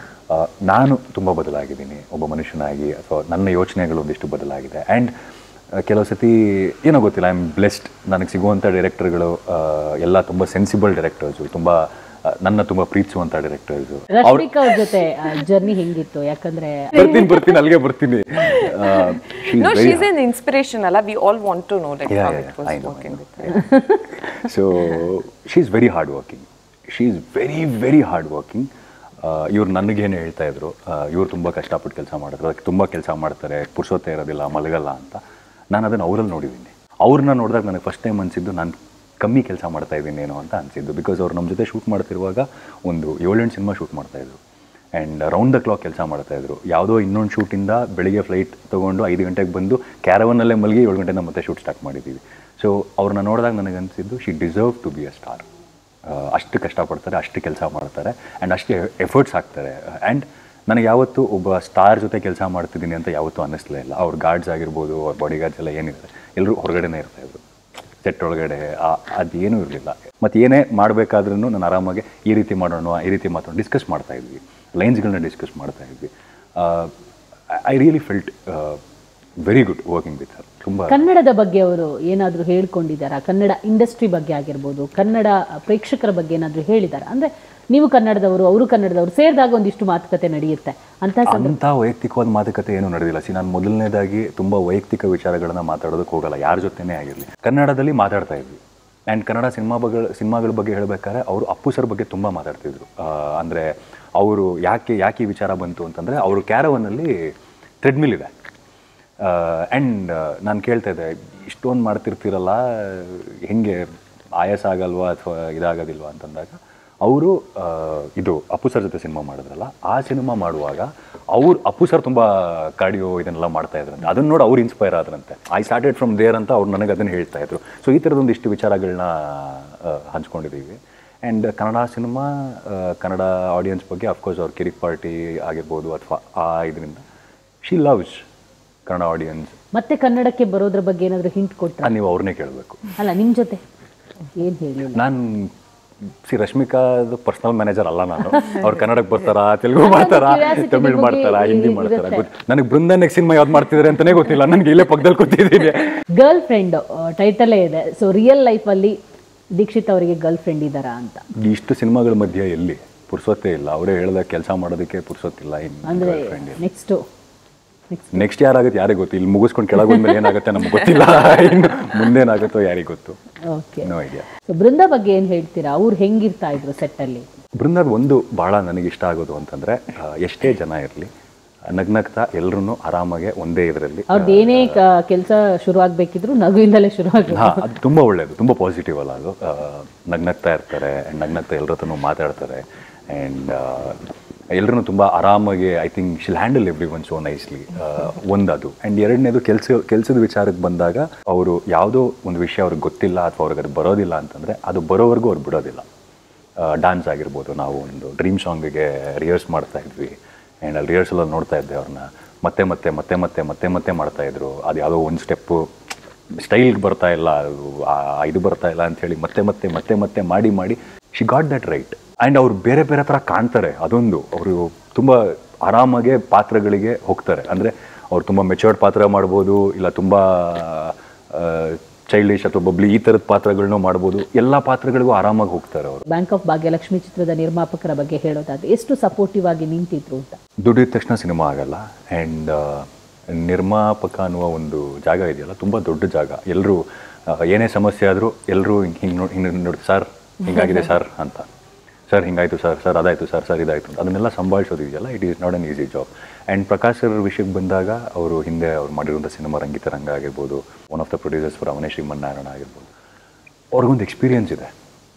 ನಾನು ತುಂಬ ಬದಲಾಗಿದ್ದೀನಿ ಒಬ್ಬ ಮನುಷ್ಯನಾಗಿ, ಅಥವಾ ನನ್ನ ಯೋಚನೆಗಳು ಒಂದಿಷ್ಟು ಬದಲಾಗಿದೆ. ಆ್ಯಂಡ್ ಕೆಲವು ಸತಿ ಏನೋ ಗೊತ್ತಿಲ್ಲ, ಐ ಆಮ್ ಬ್ಲೆಸ್ಡ್. ನನಗೆ ಸಿಗುವಂಥ ಡೈರೆಕ್ಟರ್ಗಳು ಎಲ್ಲ ತುಂಬ ಸೆನ್ಸಿಬಲ್ ಡೈರೆಕ್ಟರ್ಸು, ನನ್ನ ತುಂಬ ಪ್ರೀತಿಸುವಂಥ ಡೈರೆಕ್ಟರ್ಸು. ರಶ್ಮಿಕಾ ಅವ್ರ ಜೊತೆ ಜರ್ನಿ ಹೆಂಗಿತ್ತು? ಯಾಕಂದ್ರೆ ಬರ್ತೀನಿ ಅಲ್ಲಿಗೆ ಬರ್ತೀನಿ. No, she's an inspiration, Allah. We all want to know like how it was working with her. So she's very hard working. She's very, very hard working. ಇವ್ರು ನನಗೇನು ಹೇಳ್ತಾ ಇದ್ರು, ಇವ್ರು ತುಂಬ ಕಷ್ಟಪಟ್ಟು ಕೆಲಸ ಮಾಡಿದ್ರು, ಅದಕ್ಕೆ ತುಂಬ ಕೆಲಸ ಮಾಡ್ತಾರೆ, ಪುರ್ಸೊತ್ತೆ ಇರೋದಿಲ್ಲ, ಮಲಗಲ್ಲ ಅಂತ. ನಾನು ಅದನ್ನು ಅವರಲ್ಲಿ ನೋಡಿದ್ದೀನಿ. ಅವ್ರನ್ನ ನೋಡಿದಾಗ ನನಗೆ ಫಸ್ಟ್ ಟೈಮ್ ಅನಿಸಿದ್ದು ನಾನು ಕಮ್ಮಿ ಕೆಲಸ ಮಾಡ್ತಾ ಇದ್ದೀನೇನೋ ಅಂತ ಅನಿಸಿದ್ದು. ಬಿಕಾಸ್ ಅವ್ರು ನಮ್ಮ ಜೊತೆ ಶೂಟ್ ಮಾಡ್ತಿರುವಾಗ ಒಂದು 7-8 ಸಿನಿಮಾ ಶೂಟ್ ಮಾಡ್ತಾಯಿದ್ರು. ಆ್ಯಂಡ್ ರೌಂಡ್ ದ ಕ್ಲಾಕ್ ಕೆಲಸ ಮಾಡ್ತಾಯಿದ್ರು. ಯಾವುದೋ ಇನ್ನೊಂದು ಶೂಟಿಂದ ಬೆಳಿಗ್ಗೆ ಫ್ಲೈಟ್ ತೊಗೊಂಡು 5 ಗಂಟೆಗೆ ಬಂದು ಕ್ಯಾರವನ್ನಲ್ಲೇ ಮಲಗಿ 7 ಗಂಟೆಯಿಂದ ಮತ್ತೆ ಶೂಟ್ ಸ್ಟಾರ್ಟ್ ಮಾಡಿದ್ದೀವಿ. ಸೊ ಅವ್ರನ್ನ ನೋಡಿದಾಗ ನನಗೆ ಅನಿಸಿದ್ದು, she deserve to be a star. ಅಷ್ಟು ಕಷ್ಟಪಡ್ತಾರೆ, ಅಷ್ಟು ಕೆಲಸ ಮಾಡ್ತಾರೆ, ಆ್ಯಂಡ್ ಅಷ್ಟು ಎಫರ್ಟ್ಸ್ ಹಾಕ್ತಾರೆ. ಆ್ಯಂಡ್ ನನಗೆ ಯಾವತ್ತೂ ಒಬ್ಬ ಸ್ಟಾರ್ ಜೊತೆ ಕೆಲಸ ಮಾಡ್ತಿದ್ದೀನಿ ಅಂತ ಯಾವತ್ತೂ ಅನ್ನಿಸ್ಲೇ ಇಲ್ಲ. ಅವ್ರ ಗಾರ್ಡ್ಸ್ ಆಗಿರ್ಬೋದು, ಅವ್ರ ಬಾಡಿ ಗಾರ್ಡ್ಸ್ ಎಲ್ಲ ಏನಿದ್ದಾರೆ ಎಲ್ಲರೂ ಹೊರಗಡೆನೇ ಇರ್ತಾಯಿದ್ರು. ಸೆಟ್ ಒಳಗಡೆ ಅದೇನೂ ಇರಲಿಲ್ಲ. ಮತ್ತು ಏನೇ ಮಾಡಬೇಕಾದ್ರೂ ನಾನು ಆರಾಮಾಗಿ ಈ ರೀತಿ ಮಾಡೋಣ, ಈ ರೀತಿ ಮಾತಾಡೋಣ, ಡಿಸ್ಕಸ್ ಮಾಡ್ತಾ ಇದ್ವಿ, ಲೈನ್ಸ್ಗಳನ್ನ ಡಿಸ್ಕಸ್ ಮಾಡ್ತಾ ಇದ್ವಿ. I really felt very good working with her. ತುಂಬ ಕನ್ನಡದ ಬಗ್ಗೆ ಅವರು ಏನಾದರೂ ಹೇಳ್ಕೊಂಡಿದ್ದಾರಾ? ಕನ್ನಡ ಇಂಡಸ್ಟ್ರಿ ಬಗ್ಗೆ ಆಗಿರ್ಬೋದು, ಕನ್ನಡ ಪ್ರೇಕ್ಷಕರ ಬಗ್ಗೆ ಏನಾದರೂ ಹೇಳಿದಾರಾ? ಅಂದರೆ ನೀವು ಕನ್ನಡದವರು, ಅವರು ಕನ್ನಡದವರು, ಸೇರಿದಾಗ ಒಂದಿಷ್ಟು ಮಾತುಕತೆ ನಡೆಯುತ್ತೆ ಅಂಥ ವೈಯಕ್ತಿಕವಾದ ಮಾತುಕತೆ ಏನೂ ನಡೆದಿಲ್ಲ. ನಾನು ಮೊದಲನೇದಾಗಿ ತುಂಬ ವೈಯಕ್ತಿಕ ವಿಚಾರಗಳನ್ನ ಮಾತಾಡೋದಕ್ಕೆ ಹೋಗಲ್ಲ, ಯಾರ ಜೊತೆನೇ ಆಗಿರಲಿ. ಕನ್ನಡದಲ್ಲಿ ಮಾತಾಡ್ತಾ ಇದ್ವಿ. ಆ್ಯಂಡ್ ಕನ್ನಡ ಸಿನಿಮಾಗಳ ಬಗ್ಗೆ ಹೇಳಬೇಕಾದ್ರೆ ಅವರು ಅಪ್ಪು ಸರ್ ಬಗ್ಗೆ ತುಂಬ ಮಾತಾಡ್ತಿದ್ರು. ಅಂದರೆ ಅವರು ಯಾಕೆ ಈ ವಿಚಾರ ಬಂತು ಅಂತಂದರೆ, ಅವರು ಕ್ಯಾರವನ್ನಲ್ಲಿ ಟ್ರೆಡ್ಮಿಲ್ ಇದೆ. ಆ್ಯಂಡ್ ನಾನು ಕೇಳ್ತಾ ಇದ್ದೆ, ಇಷ್ಟೊಂದು ಮಾಡ್ತಿರ್ತೀರಲ್ಲ, ಹೆಂಗೆ ಆಯಾಸ ಆಗಲ್ವಾ ಅಥವಾ ಇದಾಗೋದಿಲ್ವಾ ಅಂತಂದಾಗ ಅವರು ಇದು ಅಪ್ಪು ಸರ್ ಜೊತೆ ಸಿನಿಮಾ ಮಾಡಿದ್ರಲ್ಲ, ಆ ಸಿನಿಮಾ ಮಾಡುವಾಗ ಅಪ್ಪು ಸರ್ ತುಂಬ ಕಾರ್ಡಿಯೋ ಇದನ್ನೆಲ್ಲ ಮಾಡ್ತಾ ಇದ್ರಂತೆ. ಅದನ್ನು ನೋಡಿ ಅವ್ರು ಇನ್ಸ್ಪೈರ್ ಆದ್ರಂತೆ. ಐ ಸ್ಟಾರ್ಟೆಡ್ ಫ್ರಮ್ ದೇರ್ ಅಂತ ಅವ್ರು ನನಗೆ ಅದನ್ನು ಹೇಳ್ತಾ ಇದ್ರು. ಸೊ ಈ ಥರದೊಂದಿಷ್ಟು ವಿಚಾರಗಳನ್ನ ಹಂಚ್ಕೊಂಡಿದ್ದೀವಿ. And Kannada cinema, Kannada audience ಬಗ್ಗೆ ಅಫ್ಕೋರ್ಸ್ ಅವ್ರ ಕಿರಿಕ್ ಪಾರ್ಟಿ ಆಗಿರ್ಬೋದು ಅಥವಾ ಆ ಇದರಿಂದ ಶಿ ಲವ್ಸ್ ಕನ್ನಡ ಆಡಿಯನ್ಸ್. ಮತ್ತೆ ಕನ್ನಡಕ್ಕೆ ಬರೋದ್ರ ಬಗ್ಗೆ ಏನಾದರೂ ಹಿಂಟ್ ಕೊಡ್ತಾರೆ? ನೀವು ಅವ್ರನ್ನೇ ಕೇಳಬೇಕು. ಅಲ್ಲ, ನಿಮ್ಮ ಜೊತೆ ಏನು ಹೇಳಿ? ನಾನು ರಶ್ಮಿಕಾದ ಪರ್ಸನಲ್ ಮ್ಯಾನೇಜರ್ ಅಲ್ಲ ನಾನು. ಅವ್ರು ಕನ್ನಡಕ್ಕೆ ಬರ್ತಾರಾ, ತೆಲುಗು ಮಾಡ್ತಾರಾ, ತಮಿಳ್ ಮಾಡ್ತಾರಾ, ಹಿಂದಿ ಮಾಡ್ತಾರಾ, ನನಗೆ ಬೃಂದ ನೆಕ್ಸ್ಟ್ ಸಿನಿಮಾ ಯಾವ್ದು ಮಾಡ್ತಿದ್ದಾರೆ ಅಂತಲೇ ಗೊತ್ತಿಲ್ಲ. ನನಗೆ ಇಲ್ಲೇ ಪಕ್ಕದಲ್ಲಿ ಕೂತಿದ್ದೀನಿ. ಗರ್ಲ್ ಫ್ರೆಂಡ್ ಟೈಟಲೇ ಇದೆ. ಸೊ ರಿಯಲ್ ಲೈಫಲ್ಲಿ ದೀಕ್ಷಿತ್ ಅವರಿಗೆ ಗರ್ಲ್ ಫ್ರೆಂಡ್ ಇದ್ದಾರಾ ಅಂತ? ಇಷ್ಟು ಸಿನಿಮಾಗಳ ಮಧ್ಯೆ ಎಲ್ಲಿ ಪುರ್ಸೊತ್ತೇ ಇಲ್ಲ. ಅವರೇ ಹೇಳಿದಾಗ ಕೆಲಸ ಮಾಡೋದಕ್ಕೆ ಪುರ್ಸೊತ್ತಿಲ್ಲ. ಅಂದರೆ ನೆಕ್ಸ್ಟ್ ಯಾರಾಗುತ್ತೆ ಯಾರಿಗೆ ಗೊತ್ತು. ಇಲ್ಲಿ ಮುಗಿಸ್ಕೊಂಡು ಕೆಳಗೆ ಬಂದ್ಮೇಲೆ ಏನಾಗುತ್ತೆ ನಮ್ಗೆ ಗೊತ್ತಿಲ್ಲ. ಇನ್ನು ಮುಂದೇನಾಗುತ್ತೋ ಯಾರಿಗೆ ಗೊತ್ತು. Okay, no idea. So Brinda ಬಗ್ಗೆ ಏನು ಹೇಳ್ತೀರಾ? ಅವ್ರು ಹೆಂಗಿರ್ತಾ ಇದ್ರು ಸೆಟ್ಟಲ್ಲಿ? ಬೃಂದಾದ ಒಂದು ಭಾಳ ನನಗೆ ಇಷ್ಟ ಆಗೋದು ಅಂತಂದರೆ, ಎಷ್ಟೇ ಜನ ಇರಲಿ ನಗ್ನಗ್ತಾ ಎಲ್ಲರೂ ಆರಾಮಾಗೆ ಒಂದೇ ಇದರಲ್ಲಿ ಅವ್ರದ್ದು ಏನೇ ಕೆಲಸ ಶುರು ಆಗಬೇಕಿದ್ರು ನಗುವಿಂದಲೇ ಶುರು ಆಗುತ್ತೆ. ಅದು ತುಂಬ ಒಳ್ಳೆಯದು, ತುಂಬ ಪಾಸಿಟಿವ್ ಅಲ್ಲ ಅದು. ನಗ್ನಗ್ತಾ ಇರ್ತಾರೆ, ನಗ್ನಗ್ತಾ ಎಲ್ಲರ ಹತ್ರನೂ ಮಾತಾಡ್ತಾರೆ. ಆ್ಯಂಡ್ ಎಲ್ಲರೂ ತುಂಬ ಆರಾಮಾಗಿ, I think she'll handle every one so nicely. ಒಂದದು. ಆ್ಯಂಡ್ ಎರಡನೇದು ಕೆಲಸದ ವಿಚಾರಕ್ಕೆ ಬಂದಾಗ, ಅವರು ಯಾವುದೋ ಒಂದು ವಿಷಯ ಅವ್ರಿಗೆ ಗೊತ್ತಿಲ್ಲ ಅಥವಾ ಅವ್ರಿಗೆ ಅದು ಬರೋದಿಲ್ಲ ಅಂತಂದರೆ ಅದು ಬರೋವರೆಗೂ ಅವ್ರು ಬಿಡೋದಿಲ್ಲ. ಡ್ಯಾನ್ಸ್ ಆಗಿರ್ಬೋದು, ನಾವು ಒಂದು ಡ್ರೀಮ್ ಸಾಂಗಿಗೆ ರಿಹರ್ಸ್ ಮಾಡ್ತಾ ಇದ್ವಿ. ಆ್ಯಂಡ್ ಅಲ್ಲಿ ರಿಹರ್ಸಲಲ್ಲಿ ನೋಡ್ತಾ ಇದ್ದೆ ಅವ್ರನ್ನ ಮತ್ತೆ ಮತ್ತೆ ಮತ್ತೆ ಮತ್ತೆ ಮತ್ತೆ ಮತ್ತೆ ಮಾಡ್ತಾಯಿದ್ರು. ಅದು ಯಾವುದೋ ಒಂದು ಸ್ಟೆಪ್ಪು ಸ್ಟೈಲ್ಗೆ ಬರ್ತಾ ಇಲ್ಲ, ಇದು ಬರ್ತಾ ಇಲ್ಲ ಅಂಥೇಳಿ ಮತ್ತೆ ಮತ್ತೆ ಮತ್ತೆ ಮತ್ತೆ ಮಾಡಿ ಮಾಡಿ she got that right. And ಅವ್ರು ಬೇರೆ ಬೇರೆ ಥರ ಕಾಣ್ತಾರೆ. ಅದೊಂದು, ಅವರು ತುಂಬ ಆರಾಮಾಗೆ ಪಾತ್ರಗಳಿಗೆ ಹೋಗ್ತಾರೆ. ಅಂದರೆ ಅವ್ರು ತುಂಬ ಮೆಚೂರ್ಡ್ ಪಾತ್ರ ಮಾಡ್ಬೋದು, ಇಲ್ಲ ತುಂಬ ಚೈಲ್ಡಿಶ್ ಅಥವಾ ಬಬ್ಲಿ ಈ ಥರದ ಪಾತ್ರಗಳನ್ನೂ ಮಾಡ್ಬೋದು. ಎಲ್ಲ ಪಾತ್ರಗಳಿಗೂ ಆರಾಮಾಗಿ ಹೋಗ್ತಾರೆ ಅವರು. ಬ್ಯಾಂಕ್ ಆಫ್ ಭಾಗ್ಯಲಕ್ಷ್ಮಿ ಚಿತ್ರದ ನಿರ್ಮಾಪಕರ ಬಗ್ಗೆ ಹೇಳೋದಾದ್ರೆ ಎಷ್ಟು ಸಪೋರ್ಟಿವ್ ಆಗಿ ನಿಂತಿದ್ರು ಅಂತ? ದುಡಿದ ತಕ್ಷಣ ಸಿನಿಮಾ ಆಗಲ್ಲ. ಆ್ಯಂಡ್ ನಿರ್ಮಾಪಕ ಅನ್ನುವ ಒಂದು ಜಾಗ ಇದೆಯಲ್ಲ, ತುಂಬ ದೊಡ್ಡ ಜಾಗ. ಎಲ್ಲರೂ ಏನೇ ಸಮಸ್ಯೆ ಆದರೂ ಎಲ್ಲರೂ ಹಿಂಗೆ ನೋಡಿ, ಸರ್ ಹಿಂಗಾಗಿದೆ ಸರ್ ಅಂತ, ಸರ್ ಹಿಂಗಾಯಿತು ಸರ್ ಅದಾಯಿತು ಸರ್ ಇದಾಯಿತು ಅಂತ ಅದನ್ನೆಲ್ಲ ಸಂಭಾಳಿಸೋದಿದೆಯಲ್ಲ, it is not an easy job. And Prakash sir ವಿಷಯಕ್ಕೆ ಬಂದಾಗ, ಅವರು ಹಿಂದೆ ಅವ್ರು ಮಾಡಿರುವಂಥ ಸಿನಿಮಾ ರಂಗಿತರಂಗ ಆಗಿರ್ಬೋದು, one of the producers for Avane Srimannarayana ಆಗಿರ್ಬೋದು, ಅವ್ರಿಗೊಂದು ಎಕ್ಸ್ಪೀರಿಯನ್ಸ್ ಇದೆ.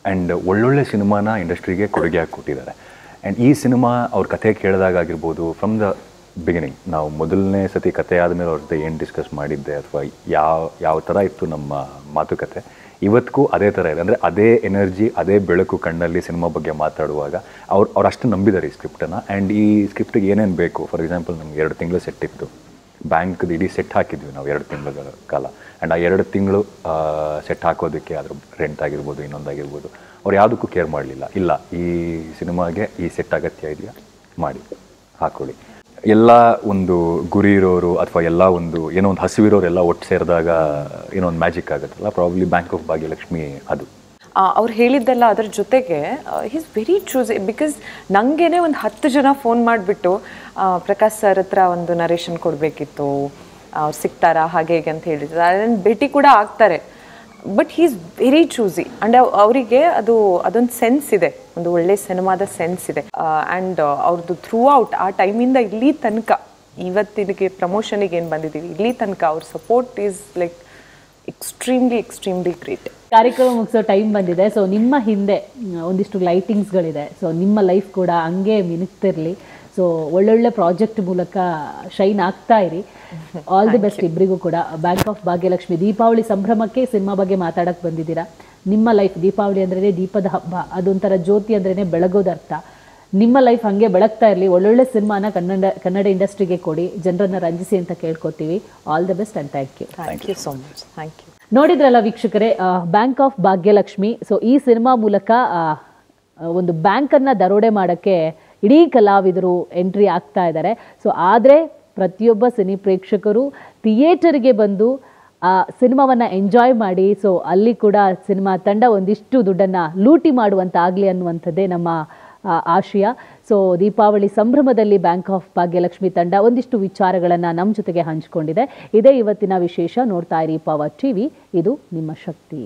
ಆ್ಯಂಡ್ ಒಳ್ಳೊಳ್ಳೆ ಸಿನಿಮಾನ ಇಂಡಸ್ಟ್ರಿಗೆ ಕೊಡುಗೆಯಾಗಿ ಕೊಟ್ಟಿದ್ದಾರೆ. ಆ್ಯಂಡ್ ಈ ಸಿನಿಮಾ ಅವ್ರ ಕಥೆ ಕೇಳಿದಾಗ ಆಗಿರ್ಬೋದು, ಫ್ರಮ್ ದ ಬಿಗಿನಿಂಗ್, ನಾವು ಮೊದಲನೇ ಸತಿ ಕತೆ ಆದಮೇಲೆ ಅವ್ರ ಜೊತೆ ಏನು ಡಿಸ್ಕಸ್ ಮಾಡಿದ್ದೆ ಅಥವಾ ಯಾವ ಥರ ಇತ್ತು ನಮ್ಮ ಮಾತುಕತೆ, ಇವತ್ತಿಗೂ ಅದೇ ಥರ ಇದೆ. ಅಂದರೆ ಅದೇ ಎನರ್ಜಿ, ಅದೇ ಬೆಳಕು ಕಣ್ಣಲ್ಲಿ ಸಿನಿಮಾ ಬಗ್ಗೆ ಮಾತಾಡುವಾಗ ಅವ್ರು ಅಷ್ಟು ನಂಬಿದ್ದಾರೆ ಈ ಸ್ಕ್ರಿಪ್ಟನ್ನು. ಆ್ಯಂಡ್ ಈ ಸ್ಕ್ರಿಪ್ಟಿಗೆ ಏನೇನು ಬೇಕು, ಫಾರ್ ಎಕ್ಸಾಂಪಲ್ ನಮ್ಗೆ 2 ತಿಂಗಳು ಸೆಟ್ ಇತ್ತು, ಬ್ಯಾಂಕ್ದು ಇಡೀ ಸೆಟ್ ಹಾಕಿದ್ವಿ ನಾವು 2 ತಿಂಗಳ ಕಾಲ. ಆ್ಯಂಡ್ ಆ 2 ತಿಂಗಳು ಸೆಟ್ ಹಾಕೋದಕ್ಕೆ ಅದ್ರ ರೆಂಟ್ ಆಗಿರ್ಬೋದು, ಇನ್ನೊಂದಾಗಿರ್ಬೋದು, ಅವ್ರು ಯಾವುದಕ್ಕೂ ಕೇರ್ ಮಾಡಲಿಲ್ಲ. ಇಲ್ಲ, ಈ ಸಿನಿಮಾಗೆ ಈ ಸೆಟ್ ಅಗತ್ಯ ಇದೆಯಾ, ಮಾಡಿ ಹಾಕೊಳ್ಳಿ. ಎಲ್ಲ ಒಂದು ಗುರಿ ಇರೋರು ಅಥವಾ ಎಲ್ಲ ಒಂದು ಏನೋ ಒಂದು ಹಸಿವಿರೋರೆಲ್ಲ ಒಟ್ಟು ಸೇರಿದಾಗ ಏನೋ ಒಂದು ಮ್ಯಾಜಿಕ್ ಆಗುತ್ತಲ್ಲ, ಪ್ರಾಬ್ಲಿ ಬ್ಯಾಂಕ್ ಆಫ್ ಭಾಗ್ಯಲಕ್ಷ್ಮಿ ಅದು. ಅವ್ರು ಹೇಳಿದ್ದೆಲ್ಲ ಅದ್ರ ಜೊತೆಗೆ ಈಸ್ ವೆರಿ ಚೂಸಿ. ಬಿಕಾಸ್ ನನಗೇನೆ ಒಂದು 10 ಜನ ಫೋನ್ ಮಾಡಿಬಿಟ್ಟು ಪ್ರಕಾಶ್ ಸರ್ ಹತ್ರ ಒಂದು ನರೇಷನ್ ಕೊಡಬೇಕಿತ್ತು, ಅವ್ರು ಸಿಗ್ತಾರಾ ಹಾಗೆ ಹೇಗೆ ಅಂತ ಹೇಳಿದ್ರು. ಅದನ್ನು ಭೇಟಿ ಕೂಡ ಆಗ್ತಾರೆ. But he is very choosy. And ಅವರಿಗೆ ಅದೊಂದು ಸೆನ್ಸ್ ಇದೆ, ಒಂದು ಒಳ್ಳೆ ಸಿನಿಮಾದ ಸೆನ್ಸ್ ಇದೆ. ಆ್ಯಂಡ್ ಅವ್ರದ್ದು ಥ್ರೂ ಔಟ್ ಆ ಟೈಮಿಂದ ಇಲ್ಲಿ ತನಕ, ಇವತ್ತಿಗೆ ಪ್ರಮೋಷನಿಗೆ ಏನು ಬಂದಿದ್ದೀವಿ ಇಲ್ಲಿ ತನಕ, ಅವ್ರ support is like extremely great. ಕಾರ್ಯಕ್ರಮ ಮುಗಿಸೋ ಟೈಮ್ ಬಂದಿದೆ. ಸೊ ನಿಮ್ಮ ಹಿಂದೆ ಒಂದಿಷ್ಟು ಲೈಟಿಂಗ್ಸ್ಗಳಿದೆ. ಸೊ ನಿಮ್ಮ ಲೈಫ್ ಕೂಡ ಹಂಗೆ ಮಿನುಗ್ತಿರಲಿ. ಸೊ ಒಳ್ಳೊಳ್ಳೆ ಪ್ರಾಜೆಕ್ಟ್ ಮೂಲಕ ಶೈನ್ ಆಗ್ತಾ ಇರಿ. ಆಲ್ ದಿ ಬೆಸ್ಟ್ ಇಬ್ಬರಿಗೂ ಕೂಡ. ಬ್ಯಾಂಕ್ ಆಫ್ ಭಾಗ್ಯಲಕ್ಷ್ಮಿ ದೀಪಾವಳಿ ಸಂಭ್ರಮಕ್ಕೆ ಸಿನಿಮಾ ಬಗ್ಗೆ ಮಾತಾಡಕ್ಕೆ ಬಂದಿದ್ದೀರಾ. ನಿಮ್ಮ ಲೈಫ್, ದೀಪಾವಳಿ ಅಂದ್ರೇ ದೀಪದ ಹಬ್ಬ, ಅದೊಂಥರ ಜ್ಯೋತಿ ಅಂದ್ರೇ ಬೆಳಗೋದರ್ಥ. ನಿಮ್ಮ ಲೈಫ್ ಹಾಗೆ ಬೆಳಗ್ತಾ ಇರಲಿ. ಒಳ್ಳೊಳ್ಳೆ ಸಿನಿಮಾನ ಕನ್ನಡ ಇಂಡಸ್ಟ್ರಿಗೆ ಕೊಡಿ, ಜನರನ್ನು ರಂಜಿಸಿ ಅಂತ ಕೇಳ್ಕೊತೀವಿ. All the best and thank you. Thank you so much. Thank you. ನೋಡಿದ್ರಲ್ಲ ವೀಕ್ಷಕರೇ, ಬ್ಯಾಂಕ್ ಆಫ್ ಭಾಗ್ಯಲಕ್ಷ್ಮಿ. ಸೊ ಈ ಸಿನಿಮಾ ಮೂಲಕ ಒಂದು ಬ್ಯಾಂಕನ್ನು ದರೋಡೆ ಮಾಡೋಕ್ಕೆ ಇಡೀ ಕಲಾವಿದರು ಎಂಟ್ರಿ ಆಗ್ತಾ ಇದ್ದಾರೆ. ಸೊ ಆದರೆ ಪ್ರತಿಯೊಬ್ಬ ಸಿನಿ ಪ್ರೇಕ್ಷಕರು ಥಿಯೇಟರ್ಗೆ ಬಂದು ಆ ಸಿನಿಮಾವನ್ನು ಎಂಜಾಯ್ ಮಾಡಿ, ಸೊ ಅಲ್ಲಿ ಕೂಡ ಸಿನಿಮಾ ತಂಡ ಒಂದಿಷ್ಟು ದುಡ್ಡನ್ನು ಲೂಟಿ ಮಾಡುವಂತಾಗಲಿ ಅನ್ನುವಂಥದ್ದೇ ನಮ್ಮ ಆಶಯ. ಸೊ ದೀಪಾವಳಿ ಸಂಭ್ರಮದಲ್ಲಿ ಬ್ಯಾಂಕ್ ಆಫ್ ಭಾಗ್ಯಲಕ್ಷ್ಮಿ ತಂಡ ಒಂದಿಷ್ಟು ವಿಚಾರಗಳನ್ನು ನಮ್ಮ ಜೊತೆಗೆ ಹಂಚಿಕೊಂಡಿದೆ. ಇದೇ ಇವತ್ತಿನ ವಿಶೇಷ. ನೋಡ್ತಾ ಇರಿ ಪವರ್ ಟಿವಿ, ಇದು ನಿಮ್ಮ ಶಕ್ತಿ.